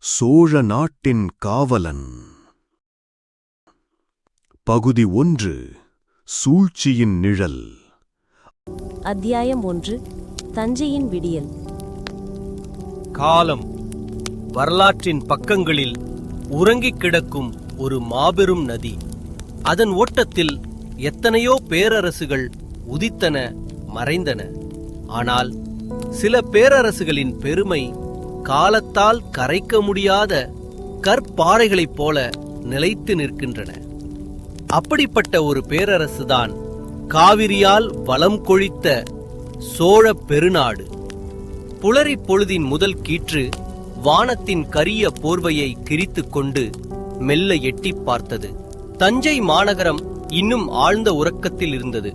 சோழ நாட்டின் காவலன். பகுதி 1. சூழ்ச்சியின் நிழல். அத்தியாயம் 1. தஞ்சையின் விடியல். காலம் வரலாற்றின் பக்கங்களில் உறங்கிக் கிடக்கும் ஒரு மாபெரும் நதி. அதன் ஓட்டத்தில் எத்தனையோ பேரரசுகள் உதித்தன, மறைந்தன. ஆனால் சில பேரரசுகளின் பெருமை காலத்தால் கரைக்க முடியாத கற்பாறைகளைப் போல நிலைத்து நிற்கின்றன. அப்படிப்பட்ட ஒரு பேரரசுதான் காவிரியால் வளம் கொழித்த சோழ பெருநாடு. புலரி பொழுதின் முதல் கீற்று வானத்தின் கரிய போர்வையை கிரித்துக் கொண்டு மெல்ல எட்டிப் பார்த்தது. தஞ்சை மாநகரம் இன்னும் ஆழ்ந்த உறக்கத்தில் இருந்தது.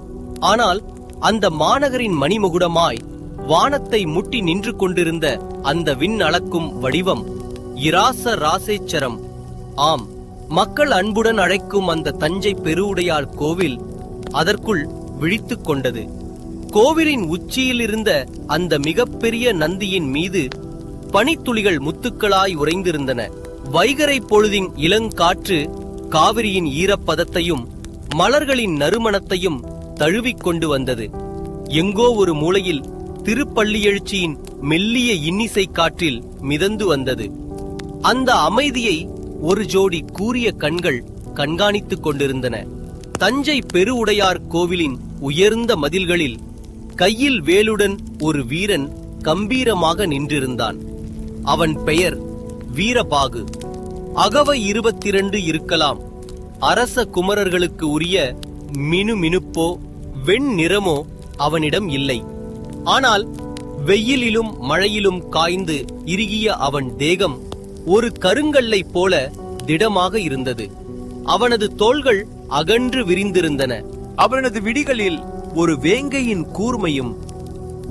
ஆனால் அந்த மாநகரின் மணிமகுடமாய் வானத்தை முட்டி நின்று கொண்டிருந்த அந்த விண் அளக்கும் வடிவம் இராச ராசேச்சரம். ஆம், மக்கள் அன்புடன் அழைக்கும் அந்த தஞ்சை பெருவுடையார் கோவில் அதற்குள் விழித்துக் கொண்டது. கோவிலின் உச்சியில் இருந்த அந்த மிகப்பெரிய நந்தியின் மீது பனித்துளிகள் முத்துக்களாய் உறைந்திருந்தன. வைகரை பொழுதின் இளங்காற்று காவிரியின் ஈரப்பதத்தையும் மலர்களின் நறுமணத்தையும் தழுவிக்கொண்டு வந்தது. எங்கோ ஒரு மூலையில் திருப்பள்ளியெழுச்சியின் மெல்லிய இன்னிசை காற்றில் மிதந்து வந்தது. அந்த அமைதியை ஒரு ஜோடி கூரிய கண்கள் கண்காணித்துக் கொண்டிருந்தன. தஞ்சை பெருவுடையார் கோவிலின் உயர்ந்த மதில்களில் கையில் வேலுடன் ஒரு வீரன் கம்பீரமாக நின்றிருந்தான். அவன் பெயர் வீரபாகு. அகவை 22 இருக்கலாம். அரச குமரர்களுக்கு உரிய மினுமினுப்போ வெண்ணிறமோ அவனிடம் இல்லை. ஆனால் வெயிலிலும் மழையிலும் காய்ந்து இறுகிய அவன் தேகம் ஒரு கருங்கல்லை போல திடமாக இருந்தது. அவனது தோள்கள் அகன்று விரிந்திருந்தன. அவனது விழிகளில் ஒரு வேங்கையின் கூர்மையும்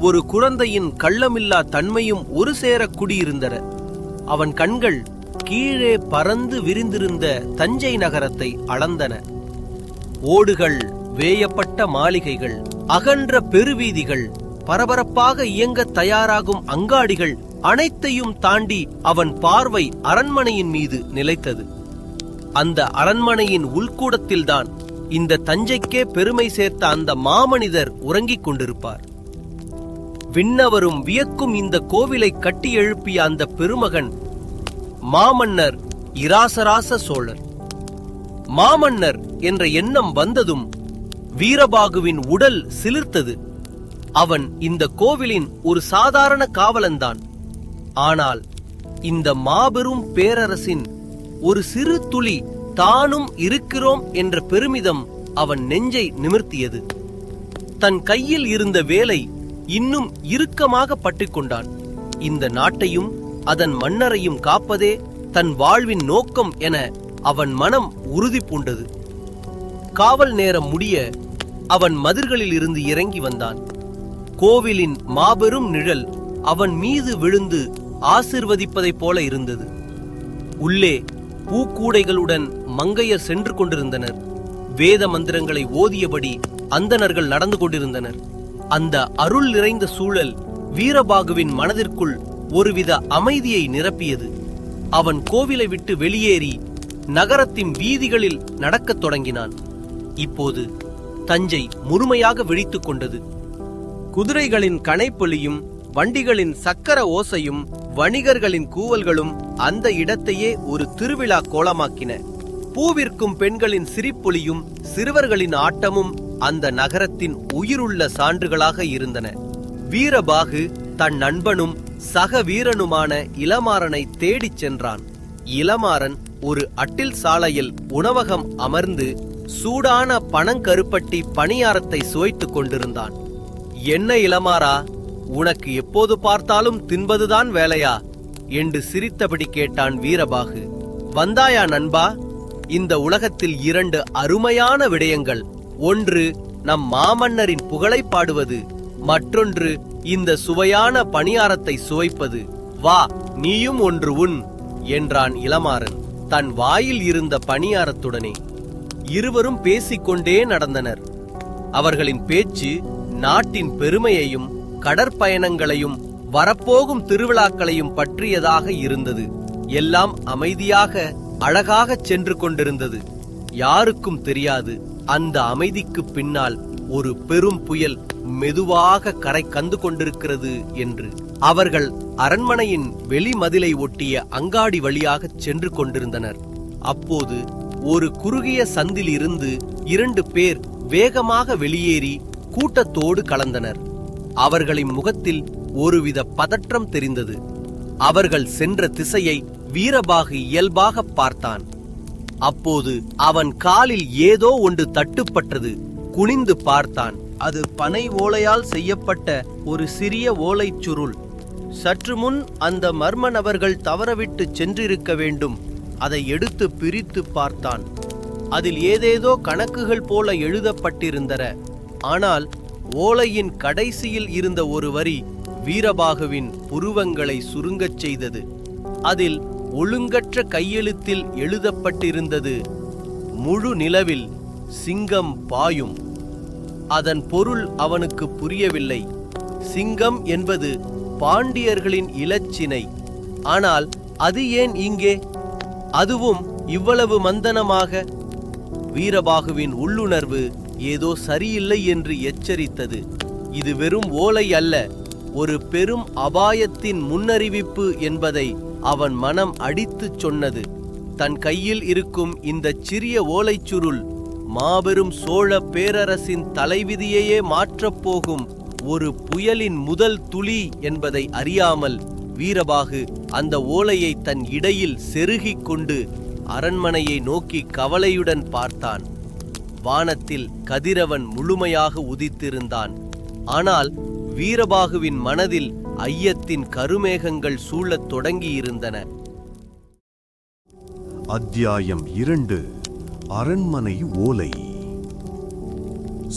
ஒரு குழந்தையின் கள்ளமில்லா தன்மையும் ஒரு சேர குடியிருந்தன. அவன் கண்கள் கீழே பறந்து விரிந்திருந்த தஞ்சை நகரத்தை அளந்தன. ஓடுகள், வேயப்பட்ட மாளிகைகள், அகன்ற பெருவீதிகள், பரபரப்பாக இயங்க தயாராகும் அங்காடிகள் அனைத்தையும் தாண்டி அவன் பார்வை அரண்மனையின் மீது நிலைத்தது. அந்த அரண்மனையின் உள்கூடத்தில்தான் இந்த தஞ்சைக்கே பெருமை சேர்த்த அந்த மாமனிதர் உறங்கிக் கொண்டிருப்பார். விண்ணவரும் வியக்கும் இந்த கோவிலை கட்டி எழுப்பிய அந்த பெருமகன் மாமன்னர் இராசராச சோழர். மாமன்னர் என்ற எண்ணம் வந்ததும் வீரபாகுவின் உடல் சிலிர்த்தது. அவன் இந்த கோவிலின் ஒரு சாதாரண காவலன்தான். ஆனால் இந்த மாபெரும் பேரரசின் ஒரு சிறு துளி தானும் இருக்கிறோம் என்ற பெருமிதம் அவன் நெஞ்சை நிமிர்த்தியது. தன் கையில் இருந்த வேலை இன்னும் இறுக்கமாக பற்றிக்கொண்டான். இந்த நாட்டையும் அதன் மன்னரையும் காப்பதே தன் வாழ்வின் நோக்கம் என அவன் மனம் உறுதி பூண்டது. காவல் நேரம் முடிய அவன் மதில்களில் இருந்து இறங்கி வந்தான். கோவிலின் மாபெரும் நிழல் அவன் மீது விழுந்து ஆசிர்வதிப்பதைப் போல இருந்தது. உள்ளே பூக்கூடைகளுடன் மங்கையர் சென்று கொண்டிருந்தனர். வேத மந்திரங்களை ஓதியபடி அந்தணர்கள் நடந்து கொண்டிருந்தனர். அந்த அருள் நிறைந்த சூழல் வீரபாகுவின் மனதிற்குள் ஒருவித அமைதியை நிரப்பியது. அவன் கோவிலை விட்டு வெளியேறி நகரத்தின் வீதிகளில் நடக்கத் தொடங்கினான். இப்போது தஞ்சை முழுமையாக விழித்துக் கொண்டது. குதிரைகளின் கணைப்பொலியும் வண்டிகளின் சக்கர ஓசையும் வணிகர்களின் கூவல்களும் அந்த இடத்தையே ஒரு திருவிழா கோலமாக்கின. பூவிற்கும் பெண்களின் சிரிப்பொலியும் சிறுவர்களின் ஆட்டமும் அந்த நகரத்தின் உயிருள்ள சான்றுகளாக இருந்தன. வீரபாகு தன் நண்பனும் சக வீரனுமான இளமாறனை தேடிச் சென்றான். இளமாறன் ஒரு அட்டில் சாலையில் உணவகம் அமர்ந்து சூடான பனங்கருப்பட்டி பணியாரத்தை சுவைத்துக் கொண்டிருந்தான். என்ன இளமாறா, உனக்கு எப்போது பார்த்தாலும் தின்பதுதான் வேலையா என்று சிரித்தபடி கேட்டான் வீரபாகு. வந்தாயா நண்பா? இந்த உலகத்தில் 2 அருமையான விடயங்கள். ஒன்று நம் மாமன்னரின் புகழை பாடுவது, மற்றொன்று இந்த சுவையான பணியாரத்தை சுவைப்பது. வா, நீயும் ஒன்று உண் என்றான் இளமாறன் தன் வாயில் இருந்த பணியாரத்துடனே. இருவரும் பேசிக்கொண்டே நடந்தனர். அவர்களின் பேச்சு நாட்டின் பெருமையையும் கடற்பயணங்களையும் வரப்போகும் திருவிழாக்களையும் பற்றியதாக இருந்தது. எல்லாம் அமைதியாக அழகாகச் சென்று கொண்டிருந்தது. யாருக்கும் தெரியாது அந்த அமைதிக்கு பின்னால் ஒரு பெரும் புயல் மெதுவாக கரை கந்து கொண்டிருக்கிறது என்று. அவர்கள் அரண்மனையின் வெளிமதிலை ஒட்டிய அங்காடி வழியாகச் சென்று கொண்டிருந்தனர். அப்போது ஒரு குறுகிய சந்தில் இருந்து 2 பேர் வேகமாக வெளியேறி கூட்டத்தோடு கலந்தனர். அவர்களின் முகத்தில் ஒருவித பதற்றம் தெரிந்தது. அவர்கள் சென்ற திசையை வீரபாகு இயல்பாக பார்த்தான். அப்போது அவன் காலில் ஏதோ ஒன்று தட்டுப்பட்டது. குனிந்து பார்த்தான். அது பனை ஓலையால் செய்யப்பட்ட ஒரு சிறிய ஓலைச் சுருள். சற்று முன் அந்த மர்ம நபர்கள் தவறவிட்டு சென்றிருக்க வேண்டும். அதை எடுத்து பிரித்து பார்த்தான். அதில் ஏதேதோ கணக்குகள் போல எழுதப்பட்டிருந்தன. ஆனால் ஓலையின் கடைசியில் இருந்த ஒரு வரி வீரபாகுவின் புருவங்களை சுருங்கச் செய்தது. அதில் ஒழுங்கற்ற கையெழுத்தில் எழுதப்பட்டிருந்தது, முழு நிலவில் சிங்கம் பாயும். அதன் பொருள் அவனுக்கு புரியவில்லை. சிங்கம் என்பது பாண்டியர்களின் இலச்சினை. ஆனால் அது ஏன் இங்கே, அதுவும் இவ்வளவு மந்தனமாக? வீரபாகுவின் உள்ளுணர்வு ஏதோ சரியில்லை என்று எச்சரித்தது. இது வெறும் ஓலை அல்ல, ஒரு பெரும் அபாயத்தின் முன்னறிவிப்பு என்பதை அவன் மனம் அடித்துச் சொன்னது. தன் கையில் இருக்கும் இந்த சிறிய ஓலைச்சுருள் மாபெரும் சோழ பேரரசின் தலைவிதியையே மாற்றப்போகும் ஒரு புயலின் முதல் துளி என்பதை அறியாமல் வீரபாகு அந்த ஓலையை தன் இடையில் செருகிக் கொண்டு அரண்மனையை நோக்கி கவலையுடன் பார்த்தான். வானத்தில் கதிரவன் முழுமையாக உதித்திருந்தான். ஆனால் வீரபாகுவின் மனதில் ஐயத்தின் கருமேகங்கள் சூழத் தொடங்கியிருந்தன. அத்தியாயம் 2. அரண்மனை ஓலை.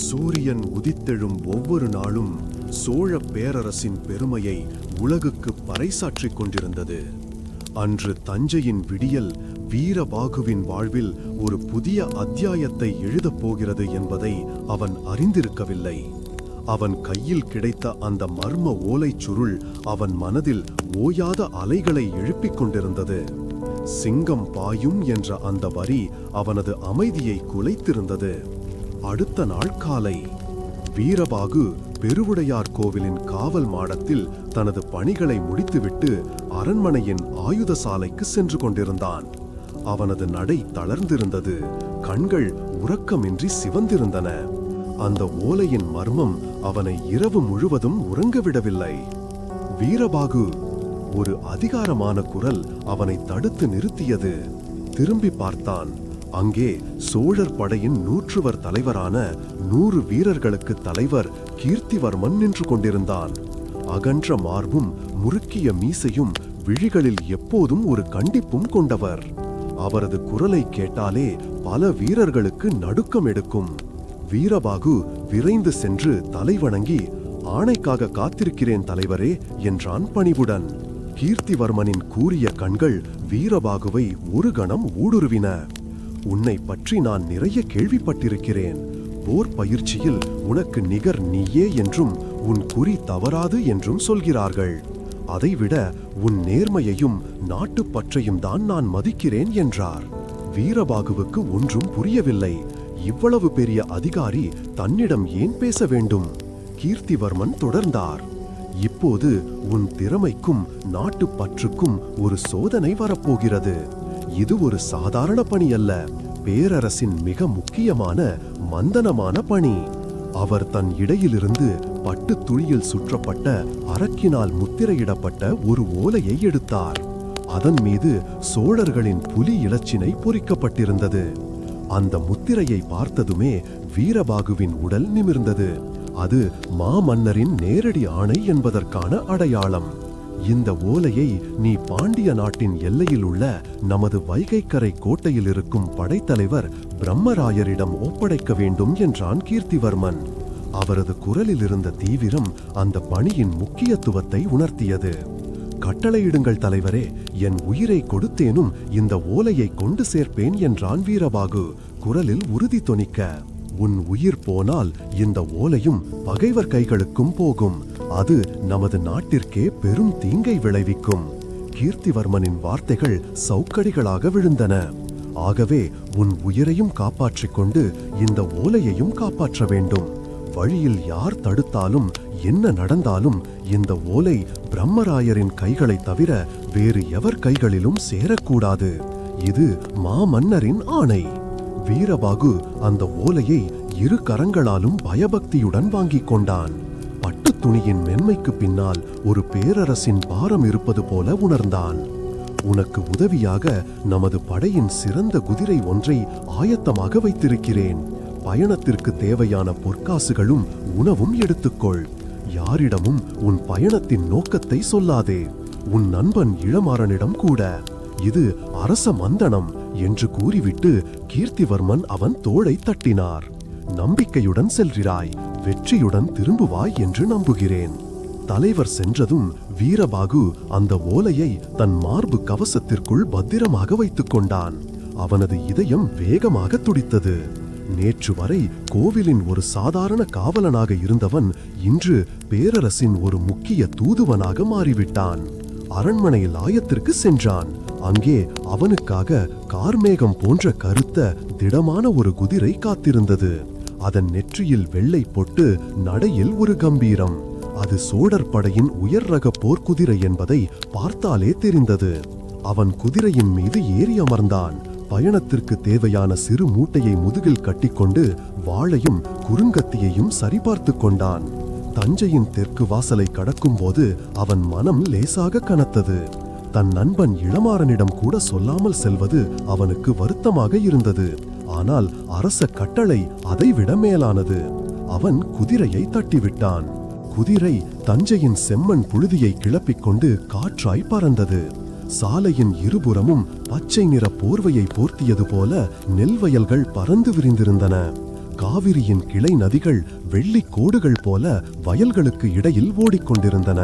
சூரியன் உதித்தெழும் ஒவ்வொரு நாளும் சோழ பேரரசின் பெருமையை உலகுக்கு பறைசாற்றிக் கொண்டிருந்தது. அன்று தஞ்சையின் விடியல் வீரபாகுவின் வாழ்வில் ஒரு புதிய அத்தியாயத்தை எழுதப் போகிறது என்பதை அவன் அறிந்திருக்கவில்லை. அவன் கையில் கிடைத்த அந்த மர்ம ஓலைச் சுருள் அவன் மனதில் ஓயாத அலைகளை எழுப்பிக் கொண்டிருந்தது. சிங்கம் பாயும் என்ற அந்த வரி அவனது அமைதியை குலைத்திருந்தது. அடுத்த நாள் காலை வீரபாகு பெருவுடையார் கோவிலின் காவல் மாடத்தில் தனது பணிகளை முடித்துவிட்டு அரண்மனையின் ஆயுத சாலைக்கு சென்று கொண்டிருந்தான். அவனது நடை தளர்ந்திருந்தது. கண்கள் உறக்கமின்றி சிவந்திருந்தன. அந்த ஓலையின் மர்மம் அவனை இரவு முழுவதும் உறங்கவிடவில்லை. வீரபாகு, ஒரு அதிகாரமான குரல் அவனை தடுத்து நிறுத்தியது. திரும்பி பார்த்தான். அங்கே சோழர் படையின் 100 தலைவரான 100 வீரர்களுக்கு தலைவர் கீர்த்திவர்மன் நின்று கொண்டிருந்தான். அகன்ற மார்பும் முறுக்கிய மீசையும் விழிகளில் எப்போதும் ஒரு கண்டிப்பும் கொண்டவர். அவரது குரலை கேட்டாலே பல வீரர்களுக்கு நடுக்கம் எடுக்கும். வீரபாகு விரைந்து சென்று தலைவணங்கி, ஆணைக்காக காத்திருக்கிறேன் தலைவரே என்றான் பணிவுடன். கீர்த்திவர்மனின் கூரிய கண்கள் வீரபாகுவை ஒரு கணம் ஊடுருவின. உன்னை பற்றி நான் நிறைய கேள்விப்பட்டிருக்கிறேன். போர் பயிற்சியில் உனக்கு நிகர் நீயே என்றும் உன் குறி தவறாது என்றும் சொல்கிறார்கள். அதைவிட உன் நேர்மையையும் நாட்டுப்பற்றையும் தான் நான் மதிக்கிறேன் என்றார். வீரபாகுவுக்கு ஒன்றும் புரியவில்லை. இவ்வளவு பெரிய அதிகாரி தன்னிடம் ஏன் பேச வேண்டும்? கீர்த்திவர்மன் தொடர்ந்தார். இப்போது உன் திறமைக்கும் நாட்டுப்பற்றுக்கும் ஒரு சோதனை வரப்போகிறது. இது ஒரு சாதாரண பணி அல்ல, பேரரசின் மிக முக்கியமான மந்தனமான பணி. அவர் தன் இடையிலிருந்து பட்டு துணியில் சுற்றப்பட்ட அரக்கினால் முத்திரையிடப்பட்ட ஒரு ஓலையை எடுத்தார். அதன் மீது சோழர்களின் புலி இலச்சினை பொறிக்கப்பட்டிருந்தது. அந்த முத்திரையை பார்த்ததுமே வீரபாகுவின் உடல் நிமிர்ந்தது. அது மாமன்னரின் நேரடி ஆணை என்பதற்கான அடையாளம். இந்த ஓலையை நீ பாண்டிய நாட்டின் எல்லையில் உள்ள நமது வைகைக்கரை கோட்டையில் இருக்கும் படைத்தலைவர் பிரம்மராயரிடம் ஒப்படைக்க வேண்டும் என்றான் கீர்த்திவர்மன். அவரது குரலில் இருந்த தீவிரம் அந்த பணியின் முக்கியத்துவத்தை உணர்த்தியது. கட்டளையிடுங்கள் தலைவரே, என் உயிரை கொடுத்தேனும் இந்த ஓலையை கொண்டு சேர்ப்பேன் என்றான் வீரபாகு, குரலில் உறுதி தொனிக்க. உன் உயிர் போனால் இந்த ஓலையும் பகைவர் கைகளுக்கும் போகும். அது நமது நாட்டிற்கே பெரும் தீங்கை விளைவிக்கும். கீர்த்திவர்மனின் வார்த்தைகள் சவுக்கடிகளாக விழுந்தன. ஆகவே உன் உயிரையும் காப்பாற்றிக் கொண்டு இந்த ஓலையையும் காப்பாற்ற வேண்டும். வழியில் யார் தடுத்தாலும் என்ன நடந்தாலும் இந்த ஓலை பிரம்மராயரின் கைகளை தவிர வேறு எவர் கைகளிலும் சேரக்கூடாது. இது மாமன்னரின் ஆணை. வீரபாகு அந்த ஓலையை இரு கரங்களாலும் பயபக்தியுடன் வாங்கிக் கொண்டான். பட்டு துணியின் மென்மைக்கு பின்னால் ஒரு பேரரசின் பாரம் இருப்பது போல உணர்ந்தான். உனக்கு உதவியாக நமது படையின் சிறந்த குதிரை ஒன்றை ஆயத்தமாக வைத்திருக்கிறேன். பயணத்திற்கு தேவையான பொற்காசுகளும் உணவும் எடுத்துக்கொள். யாரிடமும் உன் பயணத்தின் நோக்கத்தை சொல்லாதே. உன் நண்பன் இளமாறனிடம் கூட. இது அரச மந்தனம் என்று கூறிவிட்டு கீர்த்திவர்மன் அவன் தோளை தட்டினார். நம்பிக்கையுடன் செல்கிறாய், வெற்றியுடன் திரும்புவாய் என்று நம்புகிறேன். தலைவர் சென்றதும் வீரபாகு அந்த ஓலையை தன் மார்பு கவசத்திற்குள் பத்திரமாக வைத்துக் கொண்டான். அவனது இதயம் வேகமாக துடித்தது. நேற்று வரை கோவிலின் ஒரு சாதாரண காவலனாக இருந்தவன் இன்று பேரரசின் ஒரு முக்கிய தூதுவனாக மாறிவிட்டான். அரண்மனையில் ஆயத்திற்கு சென்றான். அங்கே அவனுக்காக கார்மேகம் போன்ற கருத்த திடமான ஒரு குதிரை காத்திருந்தது. அதன் நெற்றியில் வெள்ளை பொட்டு, நடையில் ஒரு கம்பீரம். அது சோழர் படையின் உயர் ரக போர்க்குதிரை என்பதை பார்த்தாலே தெரிந்தது. அவன் குதிரையின் மீது ஏறி அமர்ந்தான். பயணத்திற்கு தேவையான சிறு மூட்டையை முதுகில் கட்டிக்கொண்டு வாளையும் குறுங்கத்தியையும் சரிபார்த்து கொண்டான். தஞ்சையின் தெற்கு வாசலை கடக்கும் போது அவன் மனம் லேசாக கனத்தது. தன் நண்பன் இளமாறனிடம் கூட சொல்லாமல் செல்வது அவனுக்கு வருத்தமாக இருந்தது. ஆனால் அரச கட்டளை அதைவிட மேலானது. அவன் குதிரையை தட்டிவிட்டான். குதிரை தஞ்சையின் செம்மண் புழுதியை கிளப்பிக் கொண்டு காற்றாய் பறந்தது. சாலையின் இருபுறமும் பச்சை நிற போர்வையை போர்த்தியது போல நெல் வயல்கள் பறந்து விரிந்திருந்தன. காவிரியின் கிளை நதிகள் வெள்ளிக் கோடுகள் போல வயல்களுக்கு இடையில் ஓடிக்கொண்டிருந்தன.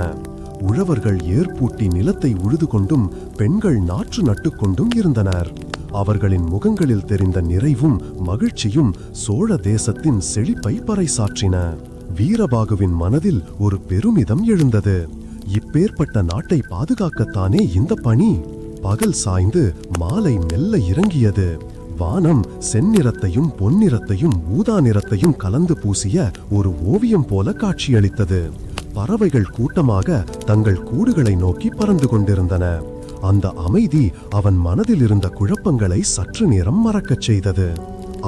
உழவர்கள் ஏற்பூட்டி நிலத்தை உழுது கொண்டும் பெண்கள் நாற்று நட்டுக்கொண்டும் இருந்தனர். அவர்களின் முகங்களில் தெரிந்த நிறைவும் மகிழ்ச்சியும் சோழ தேசத்தின் செழிப்பை பறைசாற்றின. வீரபாகுவின் மனதில் ஒரு பெருமிதம் எழுந்தது. இப்பேற்பட்ட நாட்டை பாதுகாக்கத்தானே இந்த பணி. பகல் சாய்ந்து மாலை மெல்ல இறங்கியது. வானம் செந்நிறத்தையும் பொன்னிறத்தையும் ஊதா நிறத்தையும் கலந்து பூசிய ஒரு ஓவியம் போல காட்சியளித்தது. பறவைகள் கூட்டமாக தங்கள் கூடுகளை நோக்கி பறந்து கொண்டிருந்தன. அந்த அமைதி அவன் மனதில் இருந்த குழப்பங்களை சற்று நேரம் மறக்கச் செய்தது.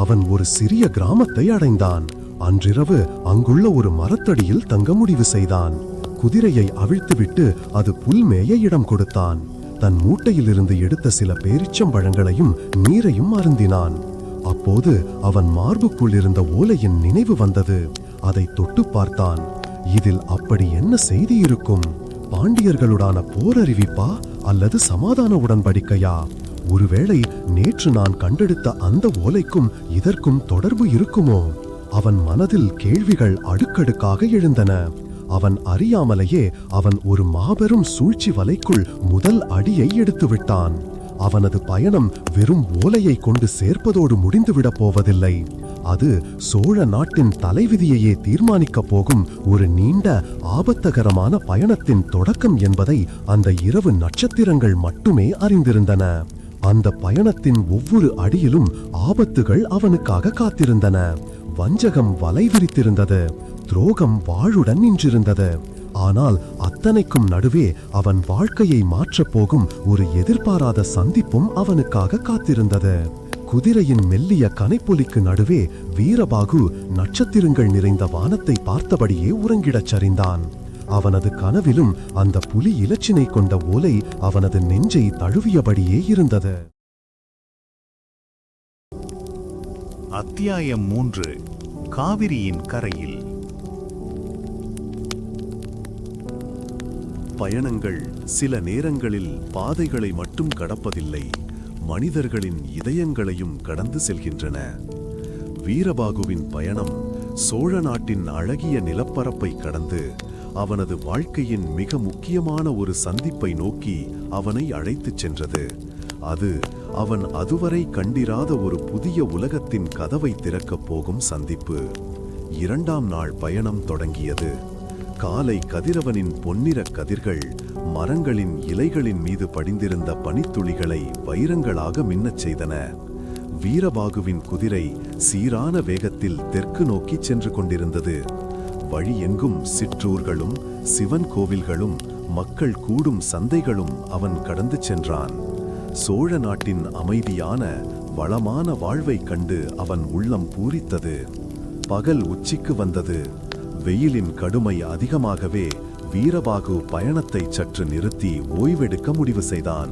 அவன் ஒரு சிறிய கிராமத்தை அடைந்தான். அன்றிரவு அங்குள்ள ஒரு மரத்தடியில் தங்க முடிவு செய்தான். குதிரையை அவிழ்த்துவிட்டு அது புல்மேய இடம் கொடுத்தான். தன் மூட்டையிலிருந்து எடுத்த சில பேரிச்சம்பழங்களையும் நீரையும் அருந்தினான். அப்போது அவன் மார்புக்குள் இருந்த ஓலையின் நினைவு வந்தது. அதை தொட்டு பார்த்தான். இதில் அப்படி என்ன செய்தி இருக்கும்? பாண்டியர்களுடான போர் அறிவிப்பா அல்லது சமாதான உடன்படிக்கையா? ஒருவேளை நேற்று நான் கண்டெடுத்த அந்த ஓலைக்கும் இதற்கும் தொடர்பு இருக்குமோ? அவன் மனதில் கேள்விகள் அடுக்கடுக்காக எழுந்தன. அவன் அறியாமலேயே அவன் ஒரு மாபெரும் சூழ்ச்சி வலைக்குள் முதல் அடியை எடுத்து விட்டான். அவனது பயணம் வெறும் ஓலையை கொண்டு சேர்ப்பதோடு முடிந்துவிடப் போவதில்லை. அது சோழ நாட்டின் தலைவிதியையே தீர்மானிக்கப் போகும் ஒரு நீண்ட ஆபத்தகரமான பயணத்தின் தொடக்கம் என்பதை அந்த இரவு நட்சத்திரங்கள் மட்டுமே அறிந்திருந்தன. அந்த பயணத்தின் ஒவ்வொரு அடியிலும் ஆபத்துகள் அவனுக்காக காத்திருந்தன. வஞ்சகம் வலை விரித்திருந்தது. துரோகம் வாளுடன் நின்றிருந்தது. ஆனால் அத்தனைக்கும் நடுவே அவன் வாழ்க்கையை மாற்றப் போகும் ஒரு எதிர்பாராத சந்திப்பும் அவனுக்காக காத்திருந்தது. குதிரையின் மெல்லிய கனைப்பொலிக்கு நடுவே வீரபாகு நட்சத்திரங்கள் நிறைந்த வானத்தை பார்த்தபடியே உறங்கிடச் சரிந்தான். அவனது கனவிலும் அந்த புலி இலச்சினை கொண்ட ஓலை அவனது நெஞ்சை தழுவியபடியே இருந்தது. அத்தியாயம் 3. காவிரியின் கரையில். பயணங்கள் சில நேரங்களில் பாதைகளை மட்டும் கடப்பதில்லை, மனிதர்களின் இதயங்களையும் கடந்து செல்கின்றன. வீரபாகுவின் பயணம் சோழ நாட்டின் அழகிய நிலப்பரப்பை கடந்து அவனது வாழ்க்கையின் மிக முக்கியமான ஒரு சந்திப்பை நோக்கி அவனை அழைத்துச் சென்றது. அது அவன் அதுவரை கண்டிராத ஒரு புதிய உலகத்தின் கதவை திறக்கப் போகும் சந்திப்பு. 2ஆம் நாள் பயணம் தொடங்கியது. காலை கதிரவனின் பொன்னிற கதிர்கள் மரங்களின் இலைகளின் மீது படிந்திருந்த பனித்துளிகளை வைரங்களாக மின்னச் செய்தன. வீரபாகுவின் குதிரை சீரான வேகத்தில் தெற்கு நோக்கி சென்று கொண்டிருந்தது. வழி எங்கும் சிற்றூர்களும் சிவன் கோவில்களும் மக்கள் கூடும் சந்தைகளும் அவன் கடந்து சென்றான். சோழ நாட்டின் அமைதியான வளமான வாழ்வைக் கண்டு அவன் உள்ளம் பூரித்தது. பகல் உச்சிக்கு வந்தது. வெயிலின் கடுமை அதிகமாகவே வீரபாகு பயணத்தை சற்று நிறுத்தி ஓய்வெடுக்க முடிவு செய்தான்.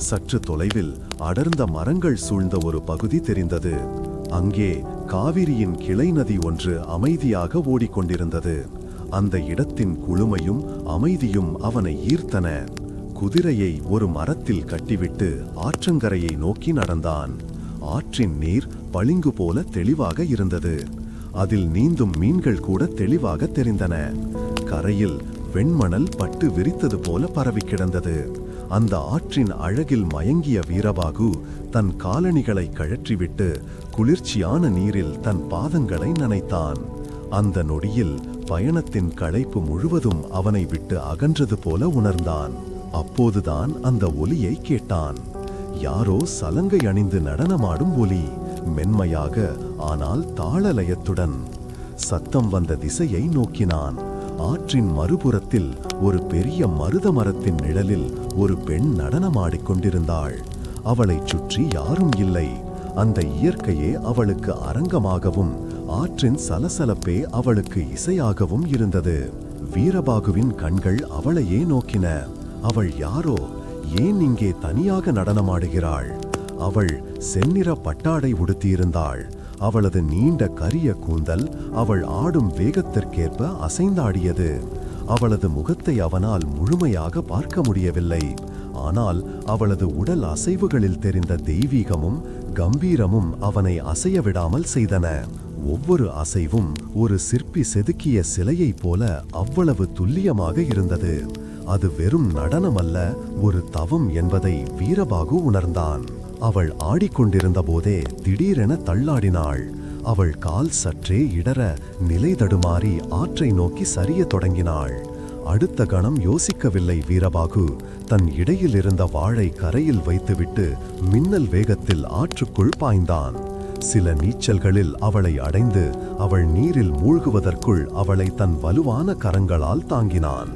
சற்று தொலைவில் அடர்ந்த மரங்கள் சூழ்ந்த ஒரு பகுதி தெரிந்தது. அங்கே காவிரியின் கிளை நதி ஒன்று அமைதியாக ஓடிக்கொண்டிருந்தது. அந்த இடத்தின் குளுமையும் அமைதியும் அவனை ஈர்த்தன. குதிரையை ஒரு மரத்தில் கட்டிவிட்டு ஆற்றங்கரையை நோக்கி நடந்தான். ஆற்றின் நீர் பளிங்கு போல தெளிவாக இருந்தது. அதில் நீந்தும் மீன்கள் கூட தெளிவாக தெரிந்தன. கரையில் வெண்மணல் பட்டு விரித்தது போல பரவி கிடந்தது. அந்த ஆற்றின் அழகில் மயங்கிய வீரபாகு தன் காலணிகளை கழற்றிவிட்டு குளிர்ச்சியான நீரில் தன் பாதங்களை நனைத்தான். அந்த நொடியில் பயணத்தின் களைப்பு முழுவதும் அவனை விட்டு அகன்றது போல உணர்ந்தான். அப்போதுதான் அந்த ஒலியை கேட்டான். யாரோ சலங்கை அணிந்து நடனமாடும் ஒலி, மென்மையாக ஆனால் தாளலயத்துடன். சத்தம் வந்த திசையை நோக்கினான். ஆற்றின் மறுபுறத்தில் ஒரு பெரிய மருத மரத்தின் நிழலில் ஒரு பெண் நடனமாடிக்கொண்டிருந்தாள். அவளைச் சுற்றி யாரும் இல்லை. அந்த இயற்கையே அவளுக்கு அரங்கமாகவும் ஆற்றின் சலசலப்பே அவளுக்கு இசையாகவும் இருந்தது. வீரபாகுவின் கண்கள் அவளையே நோக்கின. அவள் யாரோ? ஏன் இங்கே தனியாக நடனமாடுகிறாள்? அவள் செந்நிற பட்டாடை உடுத்தியிருந்தாள். அவளது நீண்ட கரிய கூந்தல் அவள் ஆடும் வேகத்திற்கேற்ப அசைந்தாடியது. அவளது முகத்தை அவனால் முழுமையாக பார்க்க முடியவில்லை. ஆனால் அவளது உடல் அசைவுகளில் தெரிந்த தெய்வீகமும் கம்பீரமும் அவனை அசைய விடாமல் செய்தன. ஒவ்வொரு அசைவும் ஒரு சிற்பி செதுக்கிய சிலையைப் போல அவ்வளவு துல்லியமாக இருந்தது. அது வெறும் நடனமல்ல, ஒரு தவம் என்பதை வீரபாகு உணர்ந்தான். அவள் ஆடிக்கொண்டிருந்த போதே திடீரென தள்ளாடினாள். அவள் கால் சற்றே இடற நிலை தடுமாறி ஆற்றை நோக்கி சரிய தொடங்கினாள். அடுத்த கணம் யோசிக்கவில்லை வீரபாகு. தன் இடையில் இருந்த வாளை கரையில் வைத்துவிட்டு மின்னல் வேகத்தில் ஆற்றுக்குள் பாய்ந்தான். சில நீச்சல்களில் அவளை அடைந்து அவள் நீரில் மூழ்குவதற்குள் அவளை தன் வலுவான கரங்களால் தாங்கினான்.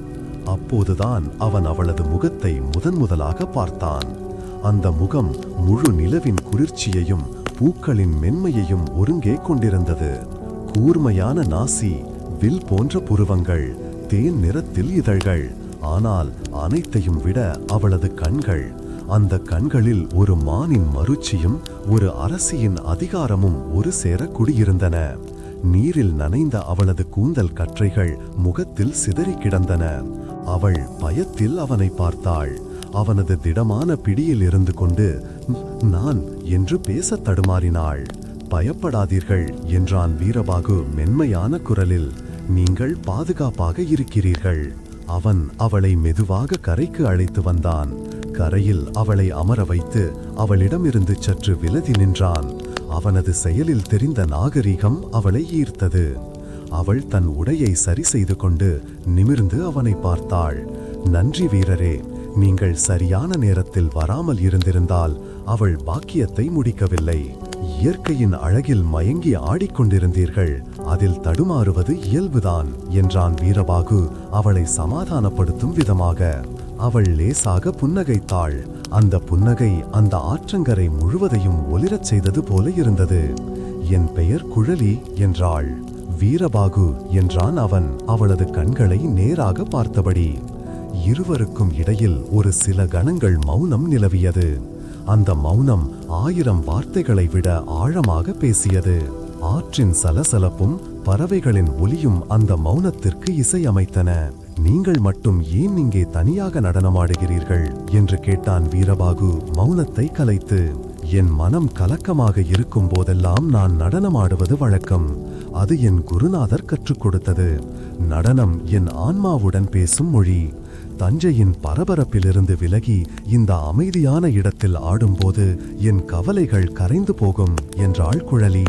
அப்போதுதான் அவன் அவளது முகத்தை முதன்முதலாக பார்த்தான். அந்த முகம் முழு நிலவின் குளிர்ச்சியையும் பூக்களின் மென்மையையும் ஒருங்கே கொண்டிருந்தது. கூர்மையான நாசி, வில் போன்ற புருவங்கள், தேன் நிறத்தில் இதழ்கள். ஆனால் அனைத்தையும் விட அவளது கண்கள். அந்த கண்களில் ஒரு மானின் மருட்சியும் ஒரு அரசியின் அதிகாரமும் ஒரு சேர குடியிருந்தன. நீரில் நனைந்த அவளது கூந்தல் கற்றைகள் முகத்தில் சிதறி கிடந்தன. அவள் பயத்தில் அவனை பார்த்தாள். அவனது திடமான பிடியில் இருந்து கொண்டு நான் என்று பேச தடுமாறினாள். பயப்படாதீர்கள் என்றான் வீரபாகு மென்மையான குரலில். நீங்கள் பாதுகாப்பாக இருக்கிறீர்கள். அவன் அவளை மெதுவாக கரைக்கு அழைத்து வந்தான். கரையில் அவளை அமர வைத்து அவளிடமிருந்து சற்று விலகி நின்றான். அவனது செயலில் தெரிந்த நாகரிகம் அவளை ஈர்த்தது. அவள் தன் உடையை சரி செய்து கொண்டு நிமிர்ந்து அவனை பார்த்தாள். நன்றி வீரரே, நீங்கள் சரியான நேரத்தில் வராமல் இருந்திருந்தால் அவள் பாக்கியத்தை முடிக்கவில்லை. இயற்கையின் அழகில் மயங்கி ஆடிக்கொண்டிருந்தீர்கள். அதில் தடுமாறுவது இயல்புதான் என்றான் வீரபாகு அவளை சமாதானப்படுத்தும் விதமாக. அவள் லேசாக புன்னகைத்தாள். அந்த புன்னகை அந்த ஆற்றங்கரை முழுவதையும் ஒளிரச் செய்தது போல இருந்தது. என் பெயர் குழலி என்றாள். வீரபாகு என்றான் அவன் அவளது கண்களை நேராக பார்த்தபடி. இருவருக்கும் இடையில் ஒரு சில கணங்கள் மௌனம் நிலவியது. அந்த மௌனம் 1000 வார்த்தைகளை விட ஆழமாக பேசியது. ஆற்றின் சலசலப்பும் பறவைகளின் ஒலியும் அந்த மௌனத்திற்கு இசையமைத்தன. நீங்கள் மட்டும் ஏன் இங்கே தனியாக நடனமாடுகிறீர்கள் என்று கேட்டான் வீரபாகு மௌனத்தை கலைத்து. என் மனம் கலக்கமாக இருக்கும் போதெல்லாம் நான் நடனமாடுவது வழக்கம். அது என் குருநாதர் கற்றுக் கொடுத்தது. நடனம் என் ஆன்மாவுடன் பேசும் மொழி. தஞ்சையின் பரபரப்பிலிருந்து விலகி இந்த அமைதியான இடத்தில் ஆடும்போது என் கவலைகள் கரைந்து போகும் என்றாள் குழலி.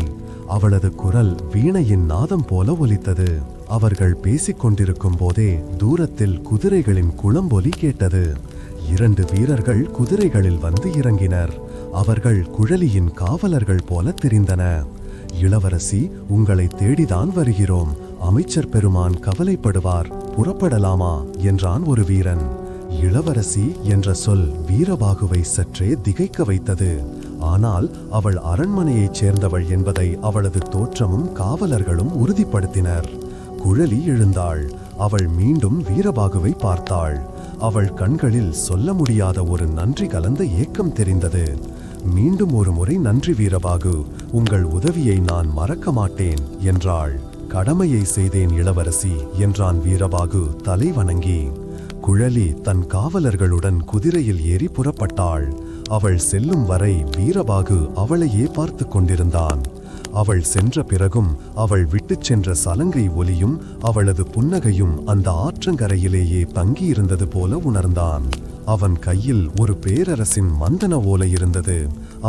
அவளது குரல் வீணையின் நாதம் போல ஒலித்தது. அவர்கள் பேசிக் கொண்டிருக்கும் போதே தூரத்தில் குதிரைகளின் குளம்பொலி கேட்டது. 2 வீரர்கள் குதிரைகளில் வந்து இறங்கினர். அவர்கள் குழலியின் காவலர்கள் போல தெரிந்தன. இளவரசி, உங்களை தேடிதான் வருகிறோம். அமைச்சர் பெருமான் கவலைப்படுவார். புறப்படலாமா என்றான் ஒரு வீரன். இளவரசி என்ற சொல் வீரபாகுவை சற்றே திகைக்க வைத்தது. ஆனால் அவள் அரண்மனையைச் சேர்ந்தவள் என்பதை அவளது தோற்றமும் காவலர்களும் உறுதிப்படுத்தினர். குழலி எழுந்தாள். அவள் மீண்டும் வீரபாகுவை பார்த்தாள். அவள் கண்களில் சொல்ல முடியாத ஒரு நன்றி கலந்த ஏக்கம் தெரிந்தது. மீண்டும் ஒரு முறை நன்றி வீரபாகு, உங்கள் உதவியை நான் மறக்க மாட்டேன் என்றாள். கடமையை செய்தேன் இளவரசி என்றான் வீரபாகு தலை வணங்கி. குழலி தன் காவலர்களுடன் குதிரையில் ஏறி புறப்பட்டாள். அவள் செல்லும் வரை வீரபாகு அவளையே பார்த்து கொண்டிருந்தான். அவள் சென்ற பிறகும் அவள் விட்டுச் சென்ற சலங்கை ஒலியும் அவளது புன்னகையும் அந்த ஆற்றங்கரையிலேயே தங்கியிருந்தது போல உணர்ந்தான். அவன் கையில் ஒரு பேரரசின் மந்தன ஓலை இருந்தது.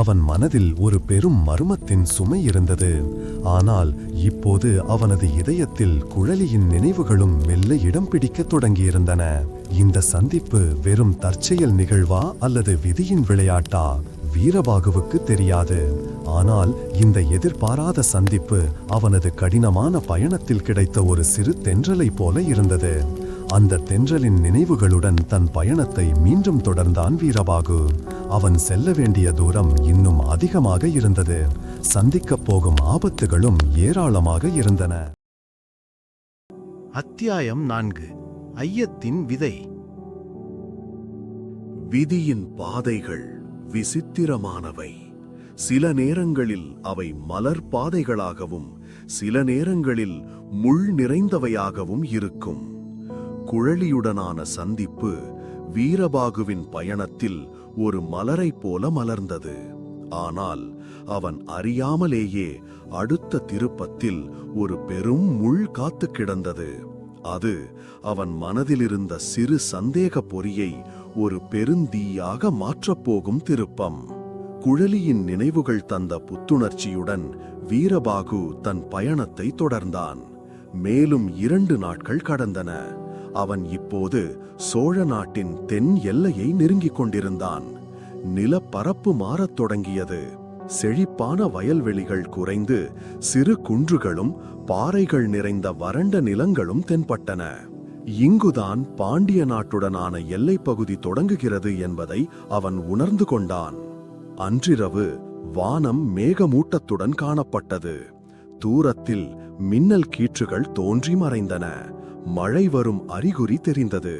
அவன் மனதில் ஒரு பெரும் மர்மத்தின் சுமை இருந்தது. ஆனால் இப்போது அவனது இதயத்தில் குழலியின் நினைவுகளும் மெல்ல இடம் பிடிக்கத் தொடங்கியிருந்தன. இந்த சந்திப்பு வெறும் தற்செயல் நிகழ்வா அல்லது விதியின் விளையாட்டா? வீரபாகுவுக்கு தெரியாது. ஆனால் இந்த எதிர்பாராத சந்திப்பு அவனது கடினமான பயணத்தில் கிடைத்த ஒரு சிறு தென்றலை போல இருந்தது. அந்த தென்றலின் நினைவுகளுடன் தன் பயணத்தை மீண்டும் தொடர்ந்தான் வீரபாகு. அவன் செல்ல வேண்டிய தூரம் இன்னும் அதிகமாக இருந்தது. சந்திக்கப் போகும் ஆபத்துகளும் ஏராளமாக இருந்தன. அத்தியாயம் 4. ஐயத்தின் விதை. விதியின் பாதைகள் விசித்திரமானவை. சில நேரங்களில் அவை மலர் பாதைகளாகவும் சில நேரங்களில் முள் நிறைந்தவையாகவும் இருக்கும். குழலியுடனான சந்திப்பு வீரபாகுவின் பயணத்தில் ஒரு மலரைப் போல மலர்ந்தது. ஆனால் அவன் அறியாமலேயே அடுத்த திருப்பத்தில் ஒரு பெரும் முள் காத்து கிடந்தது. அது அவன் மனதிலிருந்த சிறு சந்தேக பொறியை ஒரு பெருந்தீயாக மாற்றப்போகும் திருப்பம். குழலியின் நினைவுகள் தந்த புத்துணர்ச்சியுடன் வீரபாகு தன் பயணத்தை தொடர்ந்தான். மேலும் 2 நாட்கள் கடந்தன. அவன் இப்போது சோழ நாட்டின் தென் எல்லையை நெருங்கிக் கொண்டிருந்தான். நிலப்பரப்பு மாறத் தொடங்கியது. செழிப்பான வயல்வெளிகள் குறைந்து சிறு குன்றுகளும் பாறைகள் நிறைந்த வறண்ட நிலங்களும் தென்பட்டன. இங்குதான் பாண்டிய நாட்டுடனான எல்லைப் பகுதி தொடங்குகிறது என்பதை அவன் உணர்ந்து கொண்டான். அன்றிரவு வானம் மேகமூட்டத்துடன் காணப்பட்டது. தூரத்தில் மின்னல் கீற்றுகள் தோன்றி மறைந்தன. மழை வரும் அறிகுறி தெரிந்தது.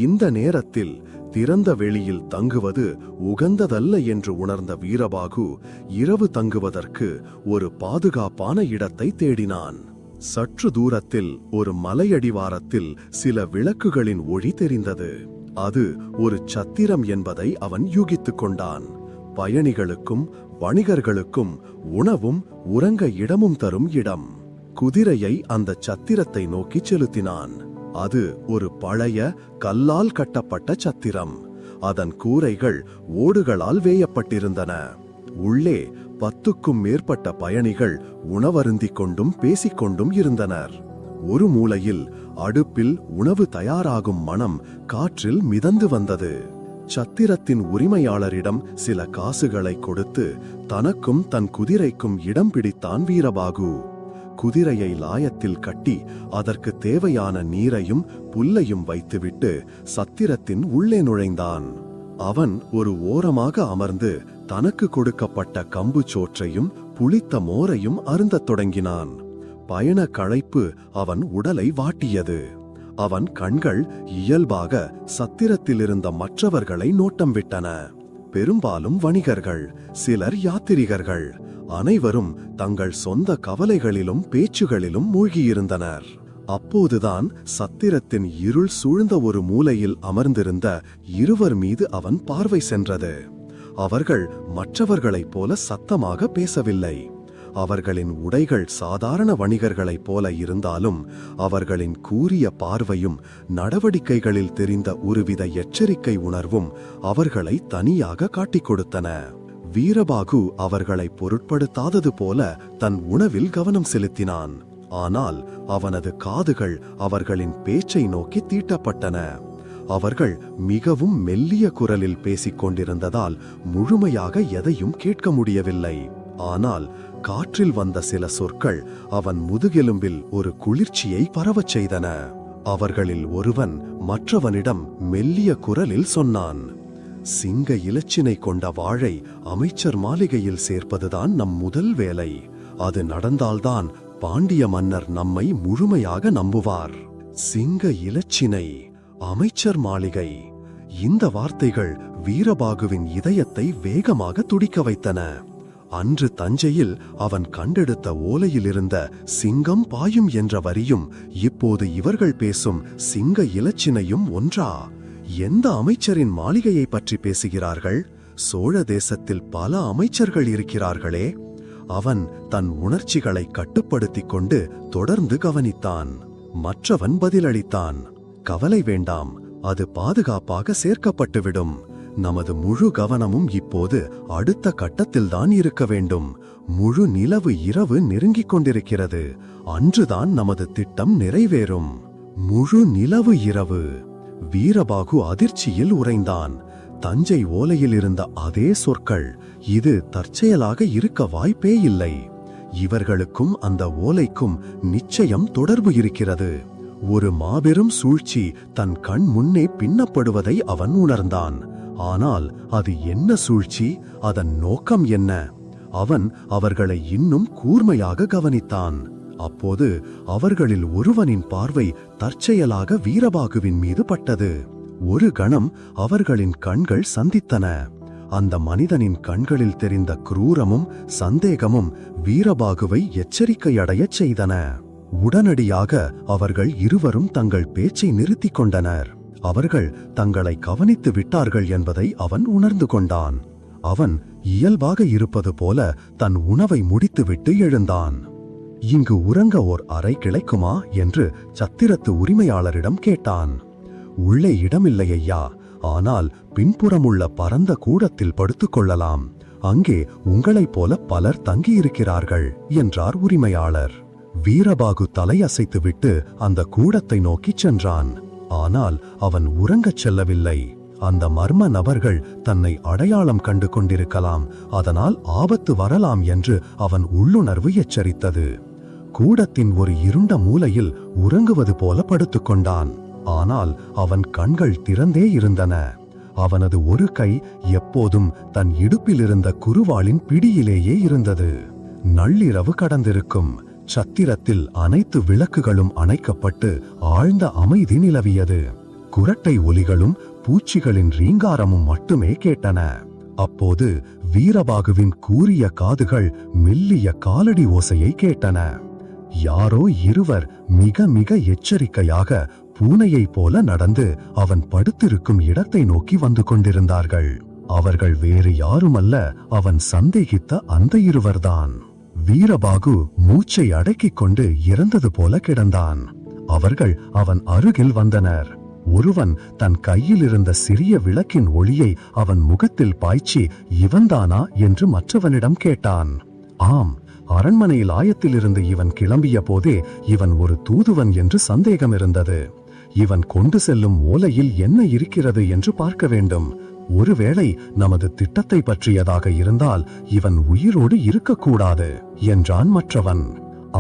இந்த நேரத்தில் திறந்த வெளியில் தங்குவது உகந்ததல்ல என்று உணர்ந்த வீரபாகு இரவு தங்குவதற்கு ஒரு பாதுகாப்பான இடத்தை தேடினான். சற்று தூரத்தில் ஒரு மலையடிவாரத்தில் சில விளக்குகளின் ஒளி தெரிந்தது. அது ஒரு சத்திரம் என்பதை அவன் யூகித்துக் கொண்டான். பயணிகளுக்கும் வணிகர்களுக்கும் உணவும் உறங்க இடமும் தரும் இடம். குதிரையை அந்த சத்திரத்தை நோக்கி செலுத்தினான். அது ஒரு பழைய கல்லால் கட்டப்பட்ட சத்திரம். அதன் கூரைகள் ஓடுகளால் வேயப்பட்டிருந்தன. உள்ளே 10க்கும் மேற்பட்ட பயணிகள் உணவருந்திக் கொண்டும் பேசிக்கொண்டும் இருந்தனர். ஒரு மூலையில் அடுப்பில் உணவு தயாராகும் மணம் காற்றில் மிதந்து வந்தது. சத்திரத்தின் உரிமையாளரிடம் சில காசுகளை கொடுத்து தனக்கும் தன் குதிரைக்கும் இடம் பிடித்தான் வீரபாகு. குதிரையை லாயத்தில் கட்டி அதற்கு தேவையான நீரையும் புல்லையும் வைத்துவிட்டு சத்திரத்தின் உள்ளே நுழைந்தான். அவன் ஒரு ஓரமாக அமர்ந்து தனக்கு கொடுக்கப்பட்ட கம்பு சோற்றையும் புளித்த மோரையும் அருந்தத் தொடங்கினான். பயண களைப்பு அவன் உடலை வாட்டியது. அவன் கண்கள் இயல்பாக சத்திரத்திலிருந்த மற்றவர்களை நோட்டம் விட்டன. பெரும்பாலும் வணிகர்கள், சிலர் யாத்திரிகர்கள். அனைவரும் தங்கள் சொந்த கவலைகளிலும் பேச்சுகளிலும் மூழ்கியிருந்தனர். அப்போதுதான் சத்திரத்தின் இருள் சூழ்ந்த ஒரு மூலையில் அமர்ந்திருந்த இருவர் மீது அவன் பார்வை சென்றது. அவர்கள் மற்றவர்களைப் போல சத்தமாக பேசவில்லை. அவர்களின் உடைகள் சாதாரண வணிகர்களைப் போல இருந்தாலும் அவர்களின் கூரிய பார்வையும் நடவடிக்கைகளில் தெரிந்த ஒருவித எச்சரிக்கை உணர்வும் அவர்களை தனியாக காட்டிக் கொடுத்தன. வீரபாகு அவர்களை பொருட்படுத்தாதது போல தன் உணவில் கவனம் செலுத்தினான். ஆனால் அவனது காதுகள் அவர்களின் பேச்சை நோக்கி தீட்டப்பட்டன. அவர்கள் மிகவும் மெல்லிய குரலில் பேசிக் கொண்டிருந்ததால் முழுமையாக எதையும் கேட்க முடியவில்லை. ஆனால் காற்றில் வந்த சில சொற்கள் அவன் முதுகெலும்பில் ஒரு குளிர்ச்சியை பரவச் செய்தன. அவர்களில் ஒருவன் மற்றவனிடம் மெல்லிய குரலில் சொன்னான், சிங்க இலச்சினை கொண்ட வாழை அமைச்சர் மாளிகையில் சேர்ப்பதுதான் நம் முதல் வேலை. அது நடந்தால்தான் பாண்டிய மன்னர் நம்மை முழுமையாக நம்புவார். சிங்க இலச்சினை, அமைச்சர் மாளிகை. இந்த வார்த்தைகள் வீரபாகுவின் இதயத்தை வேகமாக துடிக்க வைத்தன. அன்று தஞ்சையில் அவன் கண்டெடுத்த ஓலையில் இருந்த சிங்கம் பாயும் என்ற வரியும் இப்போது இவர்கள் பேசும் சிங்க இலச்சினையும் ஒன்றா? எந்த அமைச்சரின் மாளிகையை பற்றி பேசுகிறார்கள்? சோழ தேசத்தில் பல அமைச்சர்கள் இருக்கிறார்களே. அவன் தன் உணர்ச்சிகளை கட்டுப்படுத்திக் கொண்டு தொடர்ந்து கவனித்தான். மற்றவன் பதிலளித்தான், கவலை வேண்டாம், அது பாதுகாப்பாக சேர்க்கப்பட்டுவிடும். நமது முழு கவனமும் இப்போது அடுத்த கட்டத்தில்தான் இருக்க வேண்டும். முழு நிலவு இரவு நெருங்கிக் கொண்டிருக்கிறது. அன்றுதான் நமது திட்டம் நிறைவேறும். முழு நிலவு இரவு. வீரபாகு அதிர்ச்சியில் உறைந்தான். தஞ்சை ஓலையில் இருந்த அதே சொற்கள். இது தற்செயலாக இருக்க வாய்ப்பே இல்லை. இவர்களுக்கும் அந்த ஓலைக்கும் நிச்சயம் தொடர்பு இருக்கிறது. ஒரு மாபெரும் சூழ்ச்சி தன் கண் முன்னே பின்னப்படுவதை அவன் உணர்ந்தான். ஆனால் அது என்ன சூழ்ச்சி? அதன் நோக்கம் என்ன? அவன் அவர்களை இன்னும் கூர்மையாக கவனித்தான். அப்போது அவர்களில் ஒருவனின் பார்வை தற்செயலாக வீரபாகுவின் மீது பட்டது. ஒரு கணம் அவர்களின் கண்கள் சந்தித்தன. அந்த மனிதனின் கண்களில் தெரிந்த குரூரமும் சந்தேகமும் வீரபாகுவை எச்சரிக்கையடையச் செய்தன. உடனடியாக அவர்கள் இருவரும் தங்கள் பேச்சை நிறுத்திக் கொண்டனர். அவர்கள் தங்களை கவனித்து விட்டார்கள் என்பதை அவன் உணர்ந்து கொண்டான். அவன் இயல்பாக இருப்பது போல தன் உணவை முடித்துவிட்டு எழுந்தான். இங்கு உறங்க ஓர் அறை கிடைக்குமா என்று சத்திரத்து உரிமையாளரிடம் கேட்டான். உள்ளே இடமில்லை ஐயா, ஆனால் பின்புறமுள்ள பரந்த கூடத்தில் படுத்துக் கொள்ளலாம். அங்கே உங்களைப் போல பலர் தங்கியிருக்கிறார்கள் என்றார் உரிமையாளர். வீரபாகு தலையசைத்துவிட்டு அந்த கூடத்தை நோக்கிச் சென்றான். ஆனால் அவன் உறங்கச் செல்லவில்லை. அந்த மர்ம நபர்கள் தன்னை அடையாளம் கண்டு கொண்டிருக்கலாம், அதனால் ஆபத்து வரலாம் என்று அவன் உள்ளுணர்வு எச்சரித்தது. கூடத்தின் ஒரு இருண்ட மூலையில் உறங்குவது போல படுத்துக்கொண்டான். ஆனால் அவன் கண்கள் திறந்தே இருந்தன. அவனது ஒரு கை எப்போதும் தன் இடுப்பில் இருந்த குருவாளின் பிடியிலேயே இருந்தது. நள்ளிரவு கடந்திருக்கும். சத்திரத்தில் அனைத்து விளக்குகளும் அணைக்கப்பட்டு ஆழ்ந்த அமைதி நிலவியது. குரட்டை ஒலிகளும் பூச்சிகளின் ரீங்காரமும் மட்டுமே கேட்டன. அப்போது வீரபாகுவின் கூரிய காதுகள் மெல்லிய காலடி ஓசையை கேட்டன. யாரோ இருவர் மிக மிக எச்சரிக்கையாக பூனையைப் போல நடந்து அவன் படுத்திருக்கும் இடத்தை நோக்கி வந்து கொண்டிருந்தார்கள். அவர்கள் வேறு யாருமல்ல, அவன் சந்தேகித்த அந்த இருவர்தான். வீரபாகு மூச்சை அடக்கிக் கொண்டு இறந்தது போல கிடந்தான். அவர்கள் அவன் அருகில் வந்தனர். ஒருவன் தன் கையில் இருந்த சிறிய விளக்கின் ஒளியை அவன் முகத்தில் பாய்ச்சி இவன்தானா என்று மற்றவனிடம் கேட்டான். ஆம், அரண்மனையில் ஆயத்திலிருந்து இவன் கிளம்பிய போதே இவன் ஒரு தூதுவன் என்று சந்தேகம் இருந்தது. இவன் கொண்டு செல்லும் ஓலையில் என்ன இருக்கிறது என்று பார்க்க வேண்டும். ஒருவேளை நமது திட்டத்தை பற்றியதாக இருந்தால் இவன் உயிரோடு இருக்கக்கூடாது என்றான் மற்றவன்.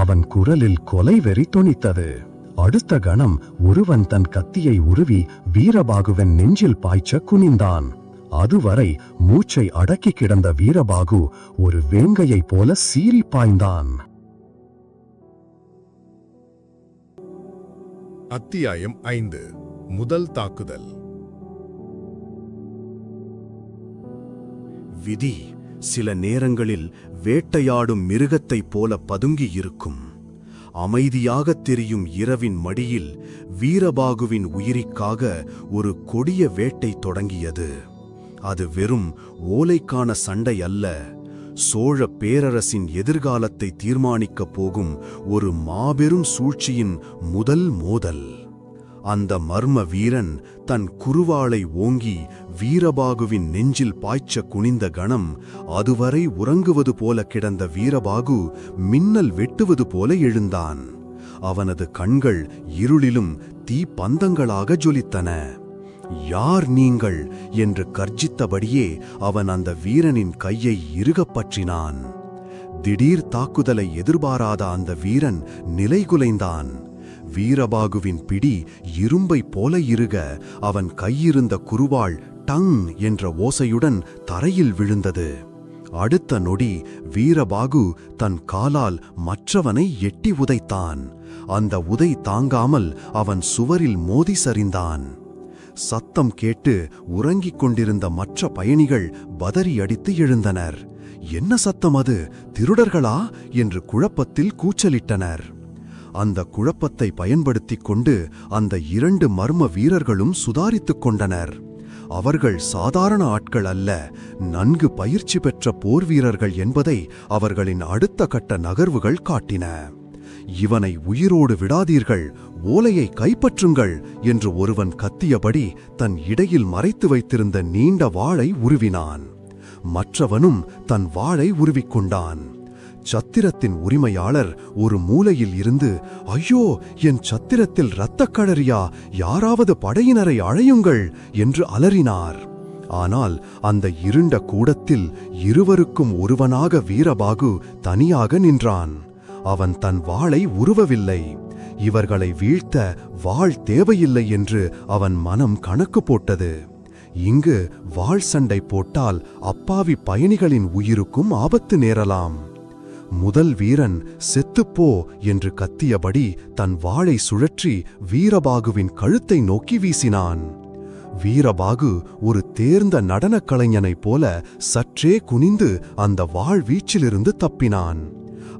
அவன் குரலில் கொலை வெறி தொனித்தது. அடுத்த கணம் ஒருவன் தன் கத்தியை உருவி வீரபாகுவின் நெஞ்சில் பாய்ச்ச குனிந்தான். அதுவரை மூச்சை அடக்கி கிடந்த வீரபாகு ஒரு வேங்கையைப் போல சீறி பாய்ந்தான். அத்தியாயம் 5. முதல் தாக்குதல். விதி சில நேரங்களில் வேட்டையாடும் மிருகத்தைப் போல பதுங்கி இருக்கும். அமைதியாகத் தெரியும் இரவின் மடியில் வீரபாகுவின் உயிரிக்காக ஒரு கொடிய வேட்டை தொடங்கியது. அது வெறும் ஓலைக்கான சண்டை அல்ல, சோழ பேரரசின் எதிர்காலத்தை தீர்மானிக்கப் போகும் ஒரு மாபெரும் சூழ்ச்சியின் முதல் மோதல். அந்த மர்ம வீரன் தன் குருவாளை ஓங்கி வீரபாகுவின் நெஞ்சில் பாய்ச்ச குனிந்த கணம், அதுவரை உறங்குவது போல கிடந்த வீரபாகு மின்னல் வெட்டுவது போல எழுந்தான். அவனது கண்கள் இருளிலும் தீப்பந்தங்களாக ஜொலித்தன. யார் நீங்கள் என்று கர்ஜித்தபடியே அவன் அந்த வீரனின் கையை இறுகப் பற்றினான். திடீர் தாக்குதலை எதிர்பாராத அந்த வீரன் நிலைகுலைந்தான். வீரபாகுவின் பிடி இரும்பைப் போல இறுக அவன் கையிருந்த குருவாள் டங் என்ற ஓசையுடன் தரையில் விழுந்தது. அடுத்த நொடி வீரபாகு தன் காலால் மற்றவனை எட்டி உதைத்தான். அந்த உதை தாங்காமல் அவன் சுவரில் மோதி சரிந்தான். சத்தம் கேட்டு உறங்கிக் கொண்டிருந்த மற்ற பயணிகள் பதறி அடித்து எழுந்தனர். என்ன சத்தம் அது? திருடர்களா என்று குழப்பத்தில் கூச்சலிட்டனர். அந்த குழப்பத்தை பயன்படுத்திக் கொண்டு அந்த 2 மர்ம வீரர்களும் சுதாரித்துக் கொண்டனர். அவர்கள் சாதாரண ஆட்கள் அல்ல, நன்கு பயிற்சி பெற்ற போர் வீரர்கள் என்பதை அவர்களின் அடுத்த கட்ட நகர்வுகள் காட்டின. இவனை உயிரோடு விடாதீர்கள், ஓலையை கைப்பற்றுங்கள் என்று ஒருவன் கத்தியபடி தன் இடையில் மறைத்து வைத்திருந்த நீண்ட வாளை உருவினான். மற்றவனும் தன் வாளை உருவிக்கொண்டான். சத்திரத்தின் உரிமையாளர் ஒரு மூலையில் இருந்து, ஐயோ, என் சத்திரத்தில் இரத்தக்களரியா, யாராவது படையினரை அழையுங்கள் என்று அலறினார். ஆனால் அந்த இருண்ட கூடத்தில் இருவருக்கும் ஒருவனாக வீரபாகு தனியாக நின்றான். அவன் தன் வாளை உருவவில்லை. இவர்களை வீழ்த்த வாள் தேவையில்லை என்று அவன் மனம் கணக்கு போட்டது. இங்கு வாள் சண்டை போட்டால் அப்பாவி பயணிகளின் உயிருக்கும் ஆபத்து நேரலாம். முதல் வீரன் செத்துப்போ என்று கத்தியபடி தன் வாளை சுழற்றி வீரபாகுவின் கழுத்தை நோக்கி வீசினான். வீரபாகு ஒரு தேர்ந்த நடனக் கலைஞனைப் போல சற்றே குனிந்து அந்த வாள் வீச்சிலிருந்து தப்பினான்.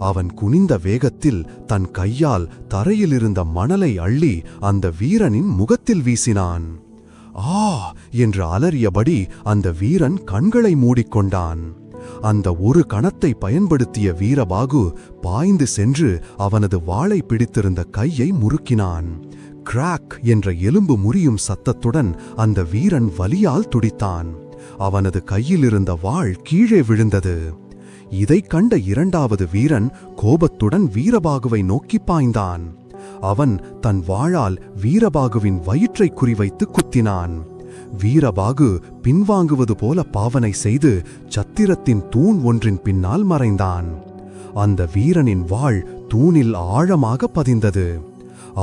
அவன் குனிந்த வேகத்தில் தன் கையால் தரையிலிருந்த மணலை அள்ளி அந்த வீரனின் முகத்தில் வீசினான். ஆ என்று அலறியபடி அந்த வீரன் கண்களை மூடிக்கொண்டான். அந்த ஒரு கணத்தை பயன்படுத்திய வீரபாகு பாய்ந்து சென்று அவனது வாளை பிடித்திருந்த கையை முறுக்கினான். கிராக் என்ற எலும்பு முறியும் சத்தத்துடன் அந்த வீரன் வலியால் துடித்தான். அவனது கையிலிருந்த வாள் கீழே விழுந்தது. இதைக் கண்ட 2வது வீரன் கோபத்துடன் வீரபாகுவை நோக்கி பாய்ந்தான். அவன் தன் வாளால் வீரபாகுவின் வயிற்றை குறிவைத்து குத்தினான். வீரபாகு பின்வாங்குவது போல பாவனை செய்து சத்திரத்தின் தூண் ஒன்றின் பின்னால் மறைந்தான். அந்த வீரனின் வாள் தூணில் ஆழமாக பதிந்தது.